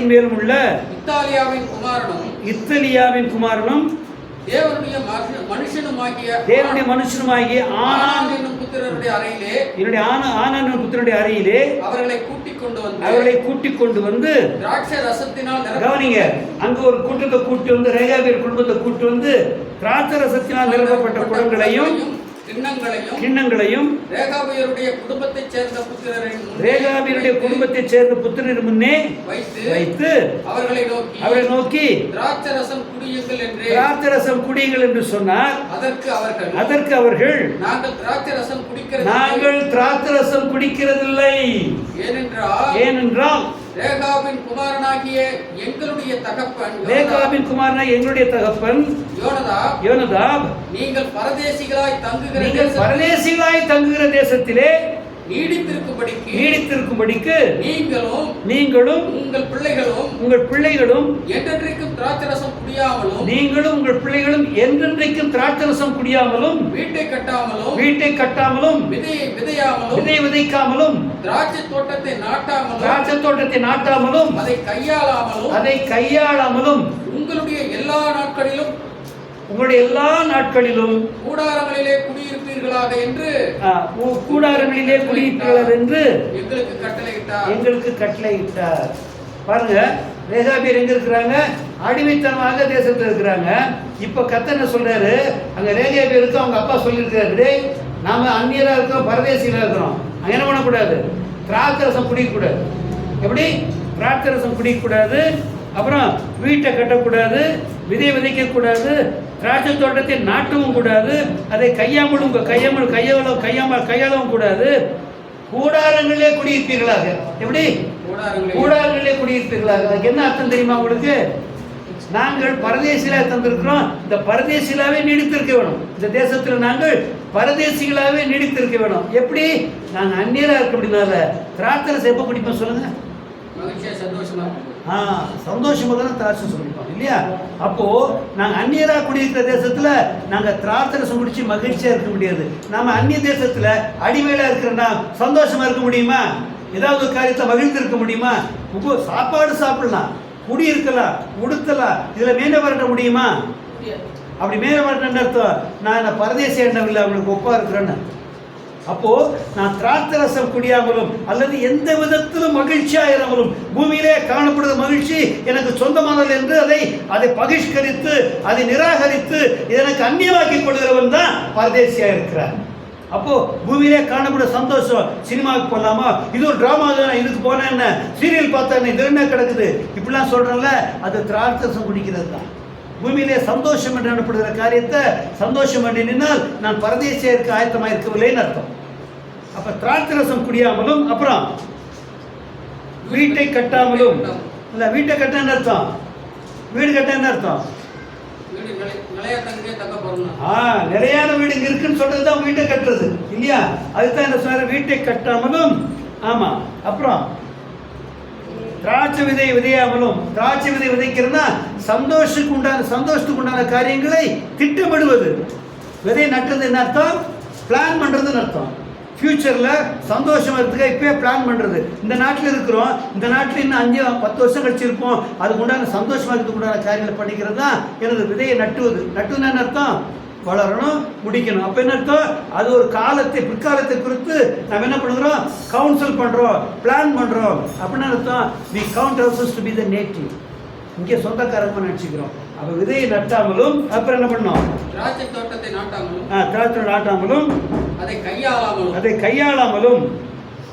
மேலும் உள்ள இத்தாலியாவின் குமாரனும் தேவனுடைய மனுஷனுமாகிய ஆனான் என்னும் புத்திரருடைய அறையிலே அவர்களை கூட்டிக் கொண்டு வந்து திராட்சை ரசத்தினால் கவனிங்க, அங்க ஒரு கூட்டத்தை கூட்டி வந்து ரேகாபியர் குடும்பத்தை கூட்டி வந்து திராட்சை ரசத்தினால் நிரப்பப்பட்ட குடங்களையும் கிண்ணங்களையும் ரேகாபியருடைய குடும்பத்தைச் சேர்ந்த புத்திரரின் முன்னே வைத்து அவர்களை நோக்கி திராட்சரசம் குடியுங்கள் என்று சொன்னார். அதற்கு அவர்கள் நாங்கள் திராட்சரசம் குடிக்கிறதில்லை, ஏனென்றால் ரேகாபின் குமாரனாகிய எங்களுடைய தகப்பன் யோனதாப் நீங்கள் பரதேசிகளாய் தங்குகிற தேசத்திலே நீடித்திருக்கும்படிக்கு நீங்களும் உங்கள் பிள்ளைகளும் என்றென்றைக்கும் திராட்சரசம் குடியாமலும் நீங்களும் உங்கள் பிள்ளைகளும் என்றென்றைக்கும் திராட்சரசம் குடியாமலும் வீட்டை கட்டாமலும் விதை விதைக்காமலும் திராட்சை தோட்டத்தை நாட்டாமலும் அதை கையாளாமலும் உங்களுடைய எல்லா நாட்களிலும் கூடாரங்களிலே குடியிருப்பீர்களாக என்று எங்களுக்கு கட்டளையிட்டார். பாருங்க, ரேகாபியர் எங்க இருக்கிறாங்க? அடிமைத்தனமாக தேசத்துல இருக்கிறாங்க. இப்ப கர்த்தர் என்ன சொல்றாரு? அங்க ரேகாபியருக்கு அவங்க அப்பா சொல்லியிருக்காரு, நாம அந்நியரா இருக்கிறோம், பரதேசிகளா இருக்கிறோம், அங்க என்ன பண்ணக்கூடாது? திராட்சரசம் குடிக்கக்கூடாது. எப்படி? திராட்சரசம் குடிக்கக்கூடாது, அப்புறம் வீட்டை கட்டக்கூடாது, விதை விதைக்கக்கூடாது, திராட்சை தோட்டத்தை நாட்டவும் கூடாது, அதை கையாளவும் கூடாது. கூடாரங்களே குடியிருப்பீர்களாக. எப்படி? கூடாரங்களே குடியிருப்பீர்களாக. அதுக்கு என்ன அர்த்தம் தெரியுமா உங்களுக்கு? நாங்கள் பரதேசிகளா தந்திருக்கிறோம், இந்த பரதேசிகளாவே நீடித்திருக்க வேணும். இந்த தேசத்துல நாங்கள் பரதேசிகளாவே நீடித்திருக்க வேணும். எப்படி? நாங்க அந்நியரா இருக்க அப்படின்னால திராட்சை எப்ப குடிப்போம் சொல்லுங்க? சந்தோஷமா தானே திராட்சை குடிப்போம் இல்லையா? அப்போ நாங்க அந்நியரா குடியிருக்கிற தேசத்துல நாங்க திராட்சை குடிச்சு மகிழ்ச்சியா இருக்க முடியாது. நாம அந்நிய தேசத்துல அடிமையில இருக்கிறோம்னா சந்தோஷமா இருக்க முடியுமா? ஏதாவது ஒரு காரியத்தை மகிழ்ந்து இருக்க முடியுமா? சாப்பாடு சாப்பிடலாம், குடியிருக்கலாம், உடுத்தலாம், இதுல மேல வரட்ட முடியுமா? அப்படி மேல வரட்ட அர்த்தம் நான் பரதேசி எண்ணவில்லை, அவங்களுக்கு ஒப்பா இருக்கிறேன்னு. அப்போ நான் திராட்சரசம் குடியாமலும் அல்லது எந்த விதத்திலும் மகிழ்ச்சியாயிராமலும் பூமியிலே காணப்படுகிற மகிழ்ச்சி எனக்கு சொந்தமானது என்று அதை பகிஷ்கரித்து அதை நிராகரித்து எனக்கு அந்நியமாக்கி கொள்கிறவன் தான் பரதேசியா இருக்கிறார். அப்போ பூமியிலே காணப்படுற சந்தோஷம், சினிமாவுக்கு போகலாமா, இது ஒரு டிராமா தானே, இதுக்கு போனா என்ன, சீரியல் பார்த்தா என்ன, இது என்ன கிடக்குது, இப்படிலாம் சொல்றேன்ல, அது திராட்சரசம் குடிக்கிறது தான். பூமியிலே சந்தோஷம் என்று அனுப்படுகிற காரியத்தை சந்தோஷம் என்று நின்னால் நான் பரதேசியா இருக்க ஆயத்தமாக இருக்கவில்லைன்னு அர்த்தம். அப்ப திராட்சரசம் குடியாமலும், அப்புறம் வீட்டை கட்டாமலும். இல்ல, வீட்டை கட்ட என்ன அர்த்தம்? வீடு கட்ட என்ன அர்த்தம்? நிலையான வீடு இங்க இருக்குன்னு சொல்றதுதான் வீட்டை கட்டுறது இல்லையா? அதுதான் என்ன சொல்ற, வீட்டை கட்டாமலும். ஆமா, அப்புறம் திராட்சை விதை விதையாமலும். திராட்சை விதை விதைக்கிறதுனா சந்தோஷத்துக்கு உண்டான காரியங்களை திட்டமிடுவது. விதை நட்டுறது என்ன அர்த்தம்? பிளான் பண்றதுன்னு அர்த்தம். ஃபியூச்சர்ல சந்தோஷமா இருக்கிறதுக்கு இப்பயே பிளான் பண்றது. இந்த நாட்டில் இருக்கிறோம், இந்த நாட்டில் இன்னும் 5-10 வருஷம் கழிச்சிருப்போம், அதுக்கு உண்டான சந்தோஷமா இருக்கிறதுக்கு உண்டான காரியங்களை பண்ணிக்கிறது தான் எனது விதையை நட்டுவது. நட்டுவதுன்னு என்ன அர்த்தம்? வளரணும், முடிக்கணும். அப்ப என்ன அர்த்தம்? அது ஒரு பிற்காலத்தை குறித்து நம்ம என்ன பண்ணுறோம்? கவுன்சில் பண்றோம், பிளான் பண்றோம். அப்படின்னு அர்த்தம். we count ourselves to be the native. இங்கே சொந்தக்காரங்க நினைச்சுக்கிறோம். அப்ப விதையை நட்டாமலும், அப்புறம் என்ன பண்ணோம்? திராட்சை தோட்டத்தை நாட்டாமலும் அதை கையாளாமலும்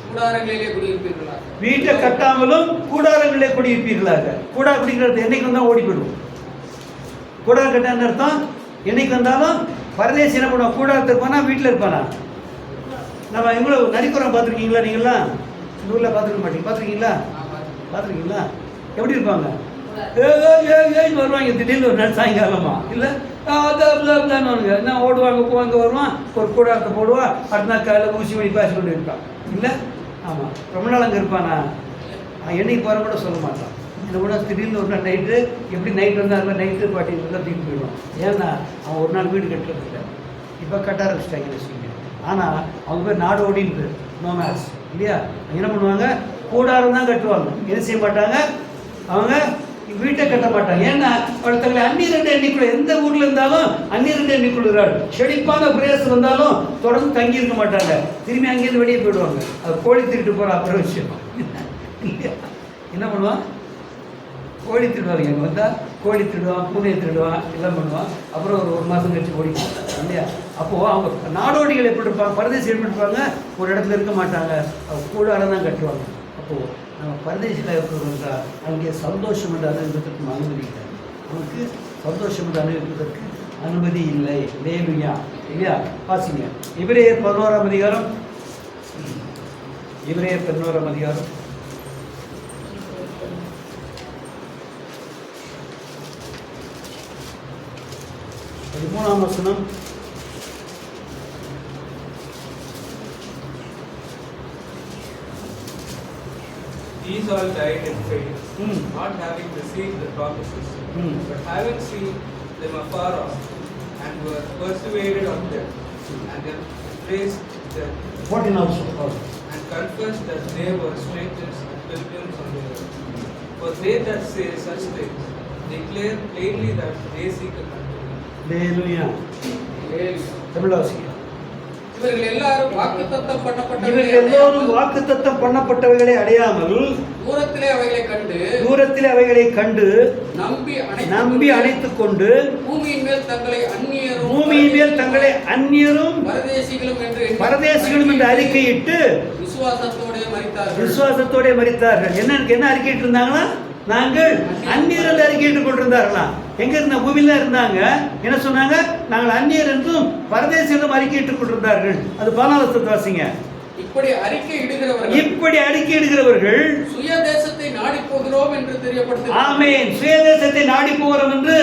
கூடாரங்களிலே குடியிருப்பீர்களாக. வீட்டை கட்டாமலும் கூடாரங்களிலே குடியிருப்பீர்களாக. கூடா குடிக்கிறது என்னைக்கு வந்தா ஓடி போயிடும். கூடாரம் கட்ட என்ன அர்த்தம்? என்னைக்கு வந்தாலும் பரதேசி என்ன பண்ணுவோம்? கூடாரத்துக்கு போனா வீட்டில் இருப்பானா? நம்ம இவ்வளவு நரிக்குறம் பார்த்துருக்கீங்களா? நீங்களாம் இந்த ஊரில் பார்த்துருக்க மாட்டீங்க. பார்த்துருக்கீங்களா? எப்படி இருப்பாங்க? வருவாங்க திடீர்னு ஒரு நாள் சாயங்காலமா இல்லை என்ன ஓடுவாங்க, போவாங்க, வருவான், ஒரு கூடாரத்தை போடுவான், அடுத்த நாள் காலையில் ஊசி மணி பேசி கொண்டு இருப்பான் இல்லை? ஆமாம், ரொம்ப நாள் அங்கே இருப்பானா? என்னைக்கு போகிற கூட சொல்ல மாட்டான். என்ன கூட திடீர்னு ஒரு நாள் நைட்டு, எப்படி நைட் வந்து அது மாதிரி நைட்டு பாட்டிலாம் தூக்கிட்டு போயிடுவான். ஏன்னா அவன் ஒரு நாள் வீடு கட்டுறதில்லை, இப்போ கட்ட ஆரம்பிச்சிட்டாங்க வச்சுக்கோங்க. ஆனால் அவங்க பேர் நாடு ஓடின்னு நோமேஸ் இல்லையா? என்ன பண்ணுவாங்க? கூடாரம் தான் கட்டுவாங்க. என்ன செய்ய மாட்டாங்க? அவங்க வீட்டை கட்ட மாட்டாங்க. ஏன்னா ஒருத்தங்களை அந்நியரண்டு எண்ணிக்குள்ள, எந்த ஊர்ல இருந்தாலும் அந்நியரண்டு எண்ணிக்கொள்கிறாள். செழிப்பான பிரேஸ் வந்தாலும் தொடர்ந்து தங்கி இருக்க மாட்டாங்க, திரும்பி அங்கேயிருந்து வெளியே போயிடுவாங்க. அது கோழி திருட்டு போற அப்புறம் விஷயம். என்ன பண்ணுவான்? கோழி திருடுவாங்க. அங்கே வந்தா கோழி திருடுவான், பூனையை திருடுவான், எல்லாம் பண்ணுவான். அப்புறம் ஒரு மாதம் கழிச்சு ஓடிப்பாங்க இல்லையா? அப்போ அவங்க நாடோடிகள் எப்படி இருப்பாங்க, பரதேசி எப்படி இருப்பாங்க? ஒரு இடத்துல இருக்க மாட்டாங்க, அவங்க கூடாரம் தான் கட்டுவாங்க. அப்போ நம்ம பரதேசியில் இருக்கிறவங்க அங்கே சந்தோஷம் என்று அனுபவிப்பதற்கு அனுமதி இல்லை. நமக்கு சந்தோஷம் என்று அனுபவிப்பதற்கு அனுமதி இல்லை. லேலுயா இல்லையா? வாசிங்க எபிரேயர் 11ஆம் அதிகாரம். எபிரேயர் 11ஆம் அதிகாரம் 13ஆம் வசனம். These all died in faith, not having received the promises, but having seen them afar off, and were persuaded of them, and then embraced them, 14 also. and confessed that they were strangers and pilgrims on the earth. For they that say such things declare plainly that they seek a country. Hallelujah. Tamil வாசிங்க. இவர்கள் எல்லாரும் வாக்குத்தத்தம் பண்ணப்பட்டவைகளை அடையாமல் தூரத்திலே அவைகளை கண்டு நம்பி அணைத்துக் கொண்டு பூமியின் மேல் தங்களை அந்நியரும் பரதேசிகளும் என்று அறிக்கையிட்டு விசுவாசத்தோட மரித்தார்கள். என்ன அறிக்கையிட்டு இருந்தாங்களா? நாங்கள் அந்நியர் அறிக்கையிட்டுக் கொண்டிருந்தார்களாம். எங்க இருந்த பூமியில இருந்தாங்க. என்ன சொன்னாங்க? நாங்கள் அந்நியர் என்றும் பரதேசிகளும் அறிக்கையிட்டுக் கொண்டிருந்தார்கள். அது 14 வாசிங்க. இப்படி அறிக்கை இடுகிறவர்கள் சுயதேசத்தை நாடி போகிறோம் என்று தெரியப்படுத்துகிறார்கள். ஆமென். சுயதேசத்தை நாடி போகிறோம் என்று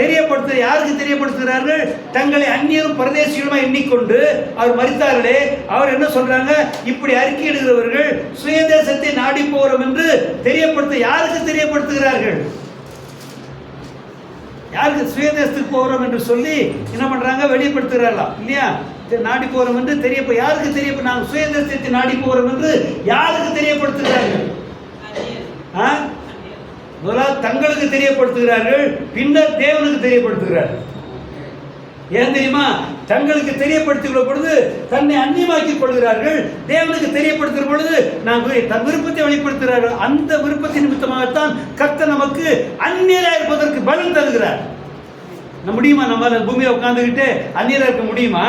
தெரியப்படுத்த யாருக்கு தெரியப்படுத்துகிறார்கள்? தங்களை அந்நியரும் பரதேசிகளுமாய் எண்ணிக்கொண்டு அவர் மரித்தார்களே, அவர் என்ன சொல்றாங்க? இப்படி அறிக்கையிடுகிறவர்கள் சுயதேசத்தை நாடி போகிறோம் என்று தெரியப்படுத்த யாருக்கு தெரியப்படுத்துகிறார்கள்? யாருக்கு? சுயதேசத்துக்கு போகிறோம் என்று சொல்லி என்ன பண்றாங்க? வெளிப்படுத்துகிறார்களாம் இல்லையா? நாடி போகிறோம் என்று யாருக்கு தெரிய நாங்கள் சுயதேசத்தை நாடி போகிறோம் என்று யாருக்கு தெரியப்படுத்துகிறார்கள்? முதலாவது தங்களுக்கு தெரியப்படுத்துகிறார்கள், பின்னர் தேவனுக்கு தெரியப்படுத்துகிறார்கள். ஏன் தெரியுமா? தங்களுக்கு தெரியப்படுத்துகிற பொழுது தன்னை அந்நியமாக்கிக் கொள்கிறார்கள். தேவனுக்கு தெரியப்படுத்துகிற பொழுது நாங்கள் தன் விருப்பத்தை வெளிப்படுத்துகிறார்கள். அந்த விருப்பத்தின் நிமித்தமாகத்தான் கர்த்தர் நமக்கு அந்நியராக இருப்பதற்கு பலன் தருகிறார். முடியுமா? நம்ம பூமியில உட்கார்ந்துகிட்டு அந்நியரா இருக்க முடியுமா?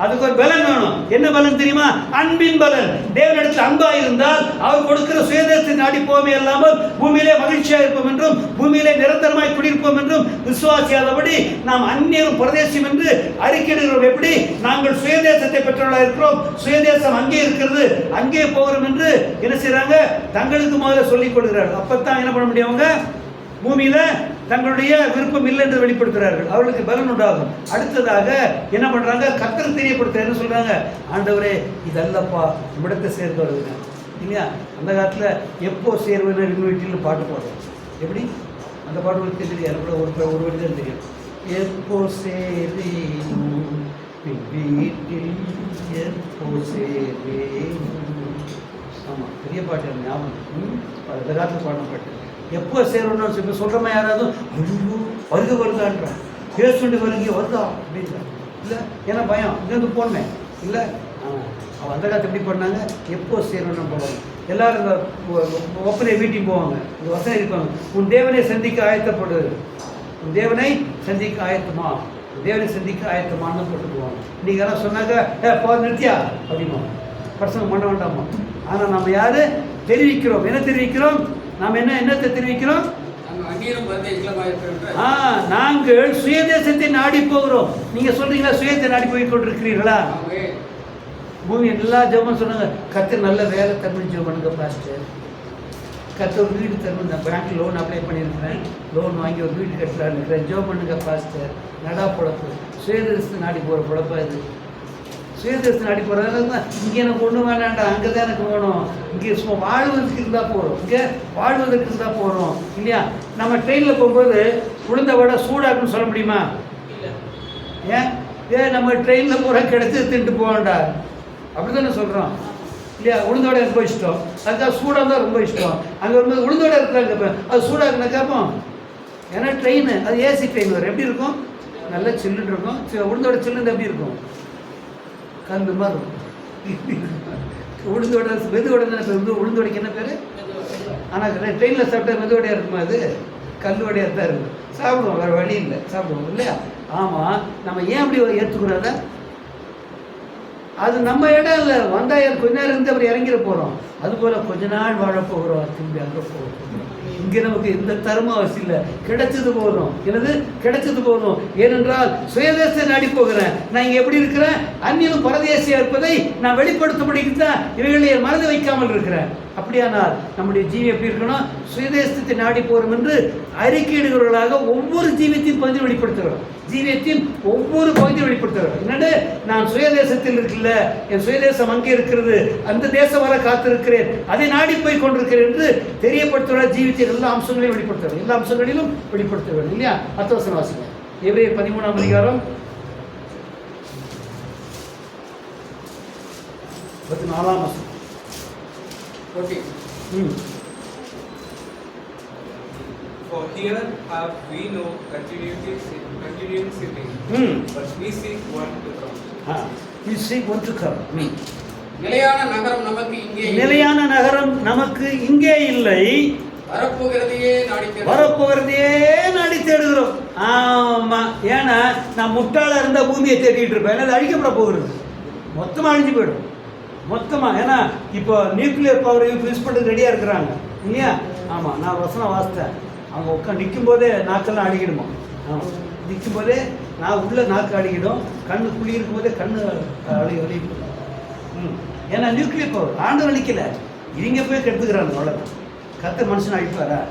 அதுக்கு ஒரு பலன் வேணும். என்ன பலன் தெரியுமா? அன்பின் பலன். தேவனிடத்தில் அன்பா இருந்தால் அவர் கொடுக்கிற சுயதேசத்தை நாடி போமே இல்லாமல் பூமியிலே மகிழ்ச்சியாக இருப்போம் என்றும் பூமியிலே நிரந்தரமாய் குடியிருப்போம் என்றும் விசுவாசியாதபடி நாம் அந்நியரும் பரதேசியம் என்று அறிக்கையிடுகிறோம். எப்படி? நாங்கள் சுயதேசத்தை பெற்றவர்களாக இருக்கிறோம், சுயதேசம் அங்கே இருக்கிறது, அங்கே போகிறோம் என்று என்ன செய்யறாங்க? தங்களுக்கு முதல்ல சொல்லிக் கொள்கிறார்கள். அப்பத்தான் என்ன பண்ண முடியும்? அவங்க பூமியில தங்களுடைய விருப்பம் இல்லை என்று வெளிப்படுத்துகிறார்கள். அவர்களுக்கு பலன் உண்டாகும். அடுத்ததாக என்ன பண்றாங்க? கர்த்தர் தெரியப்படுத்த என்ன சொல்றாங்க? ஆண்டவரே இதல்லப்பா நம்மிடத்தை சேர்ந்து வருதுங்க இல்லையா? அந்த காலத்துல எப்போ சேர்வனர் வீட்டில் பாட்டு பாடுவோம். எப்படி அந்த பாட்டு உங்களுக்கு தெரியும்? எனக்கு கூட ஒரு வழி தான் தெரியும். எப்போ சேரி வீட்டில் எப்போ சேரி. ஆமா, பெரிய பாட்டு ஞாபகம். அந்த காலத்துல பாடம் பாட்டு எப்போ சேரணும்னு சொல்லி சொல்கிறோமா? யாராவது ஐயோ வருதான்றான், பேசுண்டு வருதா அப்படின்ற இல்லை. ஏன்னா பயம் இங்கேருந்து போனேன் இல்லை. அவன் அந்த காலத்தை எப்படி பண்ணாங்க? எப்போ சேரணும்னு போவாங்க. எல்லாரும் இந்த ஒப்பனை வீட்டுக்கு போவாங்க. இந்த வசனம் இருப்பாங்க, உன் தேவனை சந்திக்க ஆயத்தப்படு, உன் தேவனை சந்திக்க ஆயத்தமா, தேவனை சந்திக்க ஆயத்தமானு போட்டு போவாங்க. இன்னைக்கு யாராவது சொன்னாக்க போ நிறுத்தியா அப்படிமா பிரசங்கம் பண்ண வேண்டாமா? ஆனால் நம்ம யாரு தெரிவிக்கிறோம்? என்ன தெரிவிக்கிறோம்? நாம் என்னத்தை தெரிவிக்கிறோம்? நாங்கள் சுயதேசத்தை நாடி போகிறோம். நீங்க சொல்றீங்களா சுயத்தை நாடி போய் கொண்டிருக்கிறீர்களா? பூமி எல்லா ஜெபம் சொன்னாங்க, கர்த்தர் நல்ல வேலை தரணும் ஜெபம் பண்ணுங்க பாஸ்டர், கர்த்தர் ஒரு வீடு தரணும், நான் பேங்க் லோன் அப்ளை பண்ணியிருக்கிறேன், லோன் வாங்கி ஒரு வீடு கட்டலான்னு இருக்கிறேன், ஜெபம் பண்ணுங்க பாஸ்டர். நடா பொழப்பு, சுயதேசத்தை நாடி போகிற பொழப்பா இது. சுயதேசத்தை நாடி போகிறதால தான் இங்கே எனக்கு ஒன்றும் வேண்டாண்டா, அங்கே தான் எனக்கு வேணும், இங்கே சும்மா வாழ்வதற்கு இருந்தால் போகிறோம், இங்கே வாழ்வதற்கு இருந்தால் போகிறோம் இல்லையா? நம்ம ட்ரெயினில் போகும்போது உளுந்த வடை சூடாக்குன்னு சொல்ல முடியுமா? ஏன் நம்ம ட்ரெயினில் போகிற கிடைச்சி தின்ட்டு போவேண்டா அப்படி தானே சொல்கிறோம் இல்லையா? உளுந்தோட ரொம்ப இஷ்டம், அதுக்காக சூடாக தான் ரொம்ப இஷ்டம். அங்கே வரும்போது உளுந்தோட இருக்கிறாங்க, அது சூடாக்குனா கேட்போம். ஏன்னா ட்ரெயின் அது ஏசி ட்ரெயின் வரும், எப்படி இருக்கும்? நல்லா சில்லுன்னு இருக்கும். உளுந்தோட சில்லுன்னு எப்படி இருக்கும்? கல் மாதிரி இருக்கும். உளுந்தோட மெதுவோட தானே உளுந்தோடைக்கு என்ன பேர்? ஆனால் ட்ரெயினில் சாப்பிட்டா மெதுவடையாக இருக்குமா? அது கல்லுவடையாக தான் இருக்கும். சாப்பிடுவோம், வேறு வழி இல்லை, சாப்பிடுவோம் இல்லையா? ஆமாம், நம்ம ஏன் அப்படி ஏற்றுக்கிறோத? அது நம்ம இடம் இல்லை, வந்தால் கொஞ்ச நேரம் இருந்து அப்புறம் இறங்கிட போகிறோம். அதுபோல் கொஞ்ச நாள் வாழ போகிறோம், திரும்பி அங்கே போகிறோம். இங்கே நமக்கு எந்த தரமும் அவசியம் இல்லை, கிடைச்சது போதும். எனது கிடைச்சது போதும். ஏனென்றால் சுயதேசத்தை நாடி போகிறேன். நான் இங்கே எப்படி இருக்கிறேன்? அந்நியனும் பரதேசியாக இருப்பதை நான் வெளிப்படுத்தப்படுகிட்டு தான் இவைகளை மனதை வைக்காமல் இருக்கிறேன். அப்படியானால் நம்முடைய ஜீவி எப்படி இருக்கணும்? சுயதேசத்தை நாடி போகிறோம் என்று அறிக்கையிடுகிறவர்களாக ஒவ்வொரு ஜீவியத்தையும் பகுதியில் வெளிப்படுத்துகிறோம். ஜீவியத்தின் ஒவ்வொரு பகுதியும் வெளிப்படுத்துகிறோம். என்னென்னு, நான் சுயதேசத்தில் இருக்குல்ல, என் சுயதேசம் அங்கே இருக்கிறது, அந்த தேசம் வர காத்திருக்கிறேன், அதை நாடி போய் கொண்டிருக்கிறேன் என்று தெரியப்படுத்துகிற ஜீவியத்தின் எல்லா அம்சங்களையும் வெளிப்படுத்துகிறோம். எல்லா அம்சங்களிலும் வெளிப்படுத்துகிறோம் இல்லையா? 10 வசனம் வாசிங்க. எபிரேயர் 13ஆம் அதிகாரம் 14ஆம் வசனம். For here have we no continuing city, but we seek one to come. We seek one to come. நிலையான நகரம் நமக்கு இங்கே நிலையான நகரம் நமக்கு இங்கே இல்லை, வரப்போகிறதையே நாடி தேடுகிறோம். ஆமா, ஏன்னா நான் முட்டாளா இருந்தா பூமியை தேடிட்டு இருப்பேன், அது அழிக்கப்பட போகிறது, மொத்தமா அழிஞ்சு போயிடும் மொத்தமா. ஏன்னா இப்போ நியூக்ளியர் பவர் யூஸ் பண்ணுறது ரெடியா இருக்கிறாங்க இல்லையா? ஆமா, நான் வசனம் வாசித்தேன். அவங்க உட்காந்து நிற்கும் போதே நாக்கெல்லாம் அடிக்கிடுமா? நிற்கும் போதே நான் உள்ள நாக்கு அடிக்கிடும், கண்ணு குழி இருக்கும் போதே கண்ணு அழிக்கும். ஏன்னா நியூக்ளியர் பவர் ஆண்டு அழிக்கல, இவங்க போய் கெடுத்துக்கிறாங்க. அவ்வளோதான். கத்த மனுஷன் அழிப்பாரா?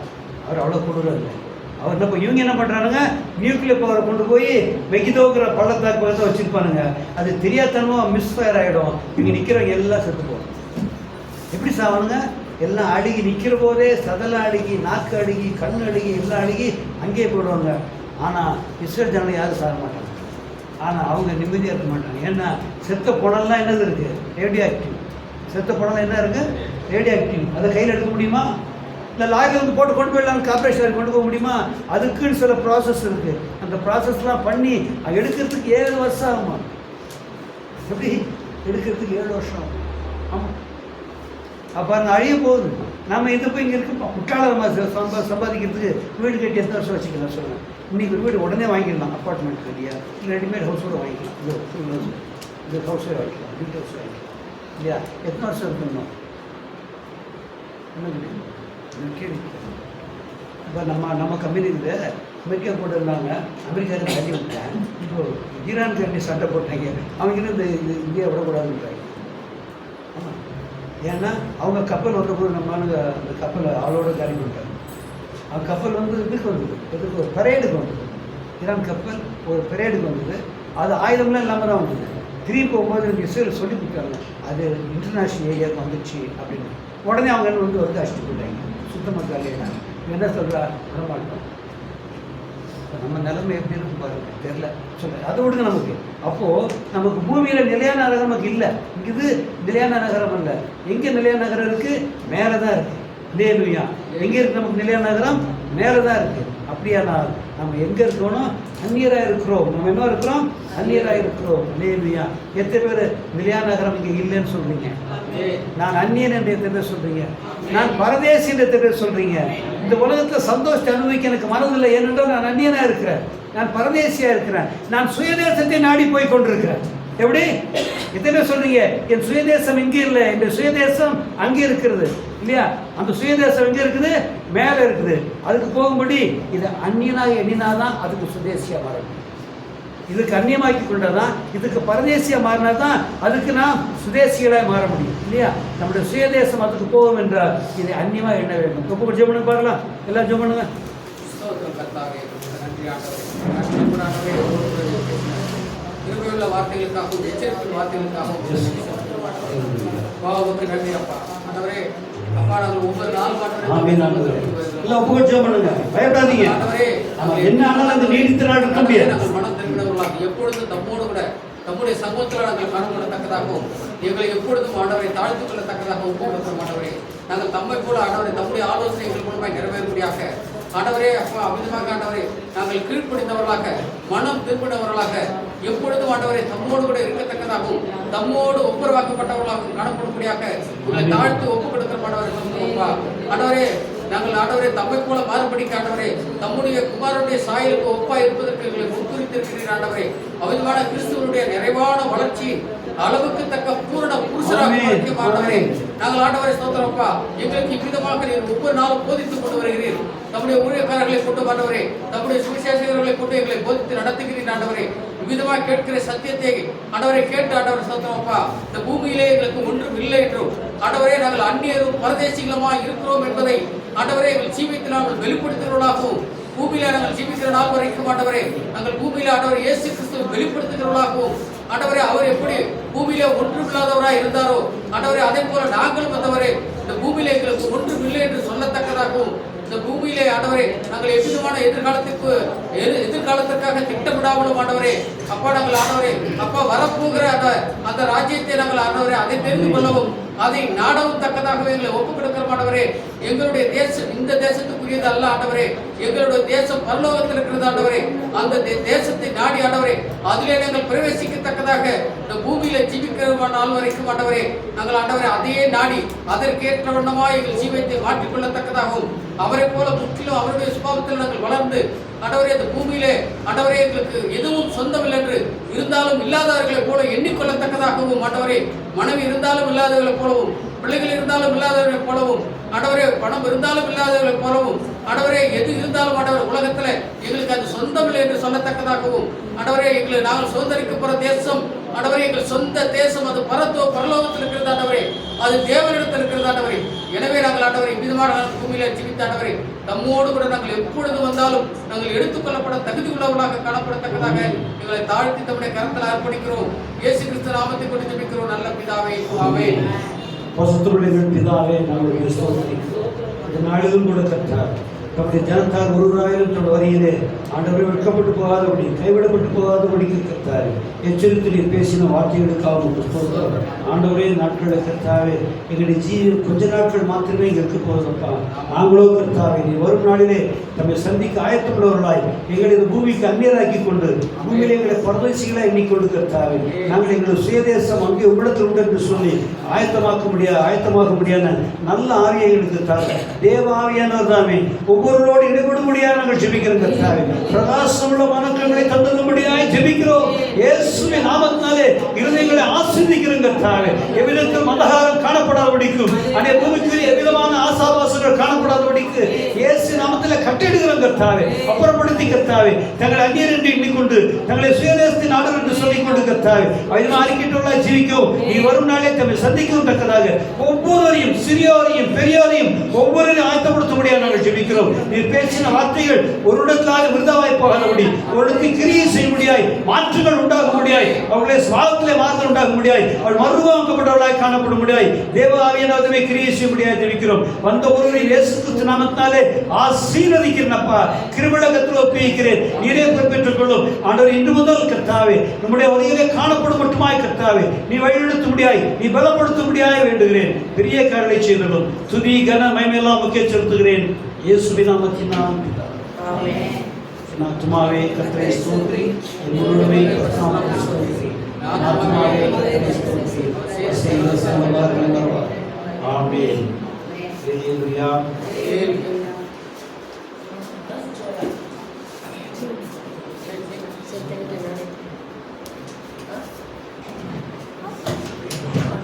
அவர் அவ்வளோ கொடுக்குறது இல்லை. அவர் என்ன இவங்க என்ன பண்ணுறானுங்க, நியூக்ளியர் பவரை கொண்டு போய் மெகிதோங்கிற பள்ளத்தாக்கு பக்கத்தை வச்சுருப்பானுங்க. அது தெரியாதனமாக மிஸ்ஃபயர் ஆகிடும். இவங்க நிற்கிறவங்க எல்லாம் செத்து போகும். எப்படி சாவானுங்க? எல்லாம் அழுகி நிற்கிற போதே சதலை அழுகி, நாக்கு அழுகி, கண் அழுகி, எல்லாம் அழுகி அங்கேயே போயிடுவாங்க. ஆனால் இஸ்ரேல் ஜனங்களை யாரும் சாக மாட்டாங்க. ஆனால் அவங்க நிம்மதியாக இருக்க மாட்டாங்க. ஏன்னா செத்த புடல்லாம் என்னது இருக்குது? Radio active. செத்த புடலாம் என்ன இருக்குது? Radio active. அதை கையில் எடுக்க முடியுமா? இல்லை லாரியில் வந்து போட்டு கொண்டு போயிடலாம், கார்பரேஷன் கொண்டு போக முடியுமா? அதுக்குன்னு சில ப்ராசஸ் இருக்குது. அந்த ப்ராசஸ்லாம் பண்ணி அது எடுக்கிறதுக்கு 7 வருஷம் ஆகுமா? எப்படி எடுக்கிறதுக்கு 7 வருஷம் ஆகும்? ஆமாம். அப்போ அங்கே அழிய போகுது. நம்ம இது போய் இங்கே இருக்க குற்றாலம் சம்பாதிக்கிறதுக்கு வீடு கட்டி எத்தனை வருஷம் வச்சுக்கலாம் சொல்லுங்கள்? இன்றைக்கி ஒரு வீடு உடனே வாங்கிடலாம், அப்பார்ட்மெண்ட் இல்லையா? இல்லை ரெடிமேட் ஹவுஸோடு வாங்கிக்கலாம். இது ஹவுஸே வாங்கிக்கலாம், வீட்டு ஹவுஸே வாங்கிக்கலாம் இல்லையா? எத்தனை வருஷம் இருக்கணும்? என்ன கேள்வி? இப்போ நம்ம கம்பெனி இருக்குது, அமெரிக்கா கூட இருந்தாங்க, அமெரிக்காவுக்கு தள்ளி விட்டேன். இப்போ ஈரான் கண்டி சண்டை போட்டாங்க, அவங்க இந்த இந்தியா விடக்கூடாதுன்றாங்க. ஆமாம், ஏன்னா அவங்க கப்பல் வந்தபோது நம்ம அந்த கப்பலை ஆளோட காலி பண்ணிட்டாங்க. அந்த கப்பல் வந்து இதுக்கு வந்தது, எதுக்கு? ஒரு பரேடுக்கு வந்தது. ஈரான் கப்பல் ஒரு பரேடுக்கு வந்தது. அது ஆயுதம்லாம் இல்லாமல் தான் வந்தது. திரும்பி போகும்போது இஸ்ரேல் சொல்லி கொடுத்தாங்க, அது இன்டர்நேஷ்னல் ஏரியாவுக்கு வந்துச்சு அப்படின்னு. உடனே அவங்க வந்து அடிச்சுட்டு போயிட்டாங்க. சுத்தமாக காலியாக என்ன சொல்கிறா? விடமாட்டோம். நம்ம நிலைமை எப்படி இருக்கும் பாருங்க, தெரில சொல்ல. அதை விடுங்க நமக்கு. அப்போது நமக்கு பூமியில் நிலையான நகரம் நமக்கு இல்லை. இங்கே இது நிலையான நகரம் இல்லை. எங்கே நிலையான நகரம் இருக்குது? மேலே தான் இருக்குது. லேலுயா. எங்கே இருக்குது நமக்கு நிலையான நகரம்? மேலே தான் இருக்குது. அப்படியானால் நம்ம எங்கே இருக்கணும்? அந்நியராக இருக்கிறோம். நம்ம என்ன இருக்கிறோம்? அந்நியராக இருக்கிறோம். லேலுயா. எத்தனை பேர் நிலையான நகரம் இங்கே இல்லைன்னு சொல்கிறீங்க? நான் அந்நியன் என்று எத்தனை பேர் சொல்கிறீங்க? நான் பரதேசி என்று எத்தனை பேர் சொல்கிறீங்க? இந்த உலகத்தில் சந்தோஷத்தை அனுபவிக்க எனக்கு மனதில்லை. ஏனென்றால் நான் அந்நியனாக இருக்கிறேன், நான் பரதேசியாக இருக்கிறேன், நான் சுயதேசத்தை நாடி போய் கொண்டிருக்கிறேன். எப்படி? எத்தனை பேர் சொல்றீங்க? என் சுயதேசம் இங்கே இல்லை, என் சுயதேசம் அங்கே இருக்கிறது இல்லையா? அந்த சுயதேசம் எங்கே இருக்குது? மேலே இருக்குது. அதுக்கு போகும்படி இதை அந்நியனாக எண்ணினாதான் அதுக்கு சுதேசியாக மாறும். இதுக்கு அந்நியமாக்கி கொண்டாதான், இதுக்கு பரதேசியாக மாறினா தான் அதுக்கு நாம் சுதேசிகளாக மாற முடியும் இல்லையா? நம்முடைய சுயதேசம் அதுக்கு போகும் என்றால் இதை அந்நியமாக எண்ண வேண்டும். ரொம்ப ஜெபம் பண்ணுங்க பார்க்கலாம். எல்லாம் ஜெபம் பண்ணுங்க. திருவிழா வார்த்தைகளுக்காகவும் எச்சரிக்கை வார்த்தைகளுக்காகவும் நன்றி அப்பா. ஆண்டவரே, அப்பா நாங்கள் ஒவ்வொரு நாள் பயப்படாதீங்க. என்ன ஆனாலும் அந்த நீடித்த நாள் இருக்க முடியாது. நாங்கள் மனம் திரும்பினவர்களாக எப்பொழுதும் தம்மோடு கூட நம்முடைய சமூகத்தில் நாங்கள் காணப்படத்தக்கதாகவும் எங்களை எப்பொழுதும் ஆண்டவரை தாழ்த்துக் கொள்ளத்தக்கதாகவும் போகப்படும். ஆண்டவரே, நாங்கள் தம்மை போல ஆண்டவரை தம்முடைய ஆலோசனை எங்கள் மூலமாக நிறைவேறும்படியாக ஆண்டவரே அப்பா அமிதமாக ஆண்டவரே நாங்கள் கீழ்ப்படிந்தவர்களாக மனம் திரும்பினவர்களாக எப்பொழுதும் ஆண்டவரை தம்மோடு கூட இருக்கத்தக்கதாகவும் தம்மோடு ஒப்புரவாக்கப்பட்டவர்களாக காணப்படும்படியாக உங்களை தாழ்த்து ஒப்பு கொடுக்கப்பட்டவர்கள் ஆண்டவரே. நாங்கள் ஆண்டவரை தம்மை போல மாறுபடிக்க ஆண்டவரே தம்முடைய குமாரனுடைய சாயலுக்கு ஒப்பாய் இருப்பதற்கு எங்களை முன்குறித்திருக்கிறீர். ஆண்டவரே, அமிதமான கிறிஸ்துவனுடைய நிறைவான வளர்ச்சி அளவுக்கு தக்க பூரண புருஷராக ஆண்டவரே நாங்கள் ஆண்டவரை ஸ்தோத்திரப்பா. எங்களுக்கு இவ்விதமாக நீர் ஒவ்வொரு நாளும் போதித்துக் கொண்டு வருகிறீர். நம்முடைய ஊழியக்காரர்களை கொண்டு ஆண்டவரே, நம்முடைய சுவிசேஷகர்களை கொண்டு எங்களை போதித்து நடத்துகிறீர். ஆண்டவரே, இவ்விதமாக கேட்கிற சத்தியத்தை ஆண்டவரை கேட்டு ஆண்டவரை ஸ்தோத்திரப்பா. இந்த பூமியிலே எங்களுக்கு ஒன்றும் இல்லை என்றும் ஆண்டவரே நாங்கள் அந்நியரும் பரதேசிகளுமாய் இருக்கிறோம் என்பதை ஆண்டவரே எங்கள் ஜீவித்து நாங்கள் வெளிப்படுத்துகிறவர்களாகவும் பூமியில நாங்கள் ஜீவிக்கிற நாள் வரைக்கும் ஆண்டவரே நாங்கள் பூமியில ஆண்டவர் இயேசு கிறிஸ்துவை வெளிப்படுத்துகிறவர்களாகவும் ஆண்டவரே அவர் எப்படி பூமியில ஒன்றுமில்லாதவராய் இருந்தாரோ ஆண்டவரே அதே போல நாங்களும் வந்தவரே இந்த பூமியில எங்களுக்கு ஒன்றும் இல்லை என்று சொல்லத்தக்கதாகவும் இந்த பூமியிலே ஆண்டவரே நாங்கள் எவ்விதமான எதிர்காலத்திற்காக திட்டமிடாமலும் ஆண்டவரே அப்பா நாங்கள் ஆண்டவரே அப்பா வரப்போகிற அந்த ராஜ்யத்தை நாங்கள் ஆண்டவரே அதை தெரிந்து கொள்ளவும் அதை நாடவும் தக்கதாகவே எங்களை ஒப்புக் கொடுக்கிற ஆண்டவரே எங்களுடைய தேசம் இந்த தேசத்துக்குரியது அல்ல ஆண்டவரே எங்களுடைய தேசம் பரலோகத்தில் இருக்கிறது ஆண்டவரே அந்த தேசத்தை நாடி ஆண்டவரே அதிலே நாங்கள் பிரவேசிக்கத்தக்கதாக இந்த பூமியில ஜீவிக்கிற நாள் வரைக்கும் ஆண்டவரே நாங்கள் ஆண்டவரே அதையே நாடி அதற்கேற்ற வண்ணமாக எங்கள் ஜீவத்தை மாற்றிக்கொள்ளத்தக்கதாகவும் அவரை போல முற்றிலும் அவருடைய சுபாவத்தில் நாங்கள் வளர்ந்து ஆண்டவரே இந்த பூமியிலே ஆண்டவரே எங்களுக்கு எதுவும் சொந்தமில்லை என்று இருந்தாலும் இல்லாதவர்களை போல எண்ணிக்கொள்ளத்தக்கதாகவும் ஆண்டவரே மனைவி இருந்தாலும் இல்லாதவர்களை போலவும் பிள்ளைகள் இருந்தாலும் இல்லாதவர்களை போலவும் ஆண்டவரே பணம் இருந்தாலும் இல்லாதவர்களை போலவும் ஆண்டவரே எது இருந்தாலும் ஆண்டவர் உலகத்துல எங்களுக்கு அது சொந்தமில்லை என்று சொல்லத்தக்கதாகவும் ஆண்டவரே எங்களை நாங்கள் சுதந்திரிக்க போற தேசம் ஆண்டவரே எங்கள் சொந்த தேசம் அது பரலோகத்தில் இருக்கிறது ஆண்டவரே அது தேவனிடத்தில் இருக்கிறது ஆண்டவரே எனவே நாங்கள் ஆண்டவரை விதமான பூமியில ஜீவித்த ஆண்டவரே நம்மோடு கூட நாங்கள் எப்பொழுது வந்தாலும் நாங்கள் எடுத்துக்கொள்ளப்பட தகுதி உள்ளவர்களாக காணப்படத்தக்கதாக எங்களை தாழ்த்தி தம்முடைய கரத்தில் அர்ப்பணிக்கிறோம். இயேசு கிறிஸ்து நாமத்தை கொண்டு ஜெபிக்கிறோம் நல்ல பிதாவே ஆமென். பசுத்தருடைய பிதாவே நாங்கள் ஸ்தோத்திரிக்கிறோம். இந்த நாளிலும் கூட கர்த்தர் நம்முடைய ஜனத்தார் ஒருவராயிரம் தன் வரியிலே ஆண்டவரை வெட்கப்பட்டு போகாதபடி கைவிடப்பட்டு போகாதபடிக்கு கர்த்தாவே எச்சரித்து நீர் பேசின வார்த்தைகளுக்காக ஆண்டவரே நாட்களை கர்த்தாவே எங்களுடைய ஜீவன் கொஞ்ச நாட்கள் மாத்திரமே இங்கே இருக்க போவதப்பா நாங்களோ கர்த்தாவே நீ வரும் நாளிலே நம்மை சந்திக்க ஆயத்தமுள்ளவர்களாய் எங்களை இந்த பூமிக்கு அந்நியராக்கி கொண்டு பூமியிலே எங்களை பரதேசிகளாக எண்ணிக்கொண்டு கர்த்தாவே நாங்கள் எங்களுடைய சுயதேசம் அங்கே உங்களிடத்தில் உண்டு என்று சொல்லி ஆயத்தமாக முடியாத நல்ல ஆவியங்களுக்கு தாங்க தேவ ஆவியானவர் தாமே ஒவ்வொருவரோடு இடைபடும்படியாக நாங்கள் ஜெபிக்கிறோம் கர்த்தாவே பிரகாசமுள்ள வணக்கங்களை தந்துள்ளபடியாய் ஜெபிக்கிறோம் இயேசுவின் நாமத்தினாலே இருதயங்களை ஆசீர்வதிக்கிறோம் கர்த்தாவே எவ்விதத்தில் மந்தகாரம் காணப்படாதபடிக்கும் அதே பூமிக்கு எவ்விதமான ஆசாபாசங்கள் காணப்படாதபடிக்கு இயேசு நாமத்தில் கட்டிடுகிறோம் கர்த்தாவே அப்புறப்படுத்தி கர்த்தாவே தங்களை அந்நியர் என்று எண்ணிக்கொண்டு தங்களை சுயதேசத்தின் நாடு என்று சொல்லிக் கொண்டு கர்த்தாவே அதனால் அறிக்கிட்டுள்ள ஜீவிக்கவும் நீ வரும் நாளே தம்மை சந்திக்கவும் தக்கதாக ஒவ்வொருவரையும் சிறியோரையும் பெரியோரையும் ஒவ்வொருவரையும் ஆயத்தப்படுத்தும்படியாக நாங்கள் ஜெபிக்கிறோம். நீர் பேசின வார்த்தைகள் ஒரு இடத்திலாக விருதாவாய் போகாதபடி ஒரு இடத்தில் கிரியை செய்ய முடியாய் மாற்றங்கள் உண்டாக முடியாய் அவர்களை சுவாபத்திலே மாற்றம் உண்டாக முடியாய் அவள் மறுவாக்கப்பட்டவர்களாய் காணப்பட முடியாய் தேவ ஆவியானவரை கிரியை செய்ய முடியாது ஜெபிக்கிறோம். வந்த ஒருவரை இயேசு கிறிஸ்து நாமத்தினாலே ஆசீர்வதிக்கிறேனப்பா கிருபையில் ஒப்புவிக்கிறேன் நீரே பொறுப்பேற்றுக் கொள்ளும் ஆண்டவர் இன்று முதல் கர்த்தாவே நம்முடைய வழியிலே காணப்படும் மட்டுமாய் கர்த்தாவே நீ வழிநடத்த முடியாய் நீ பலப்படுத்த முடியாய் வேண்டுகிறேன். பெரிய காரியங்களை செய்தலும் துதி கன மகிமையெல்லாம் முக்கிய செலுத்துகிறேன் இயேசுவின் நாமத்தினால் ஆமென். ஆத்மாவே கர்த்தரை ஸ்தோத்திரி என் முழுமை கர்த்தரை ஸ்தோத்திரி ஆத்மாவே கர்த்தரை ஸ்தோத்திரி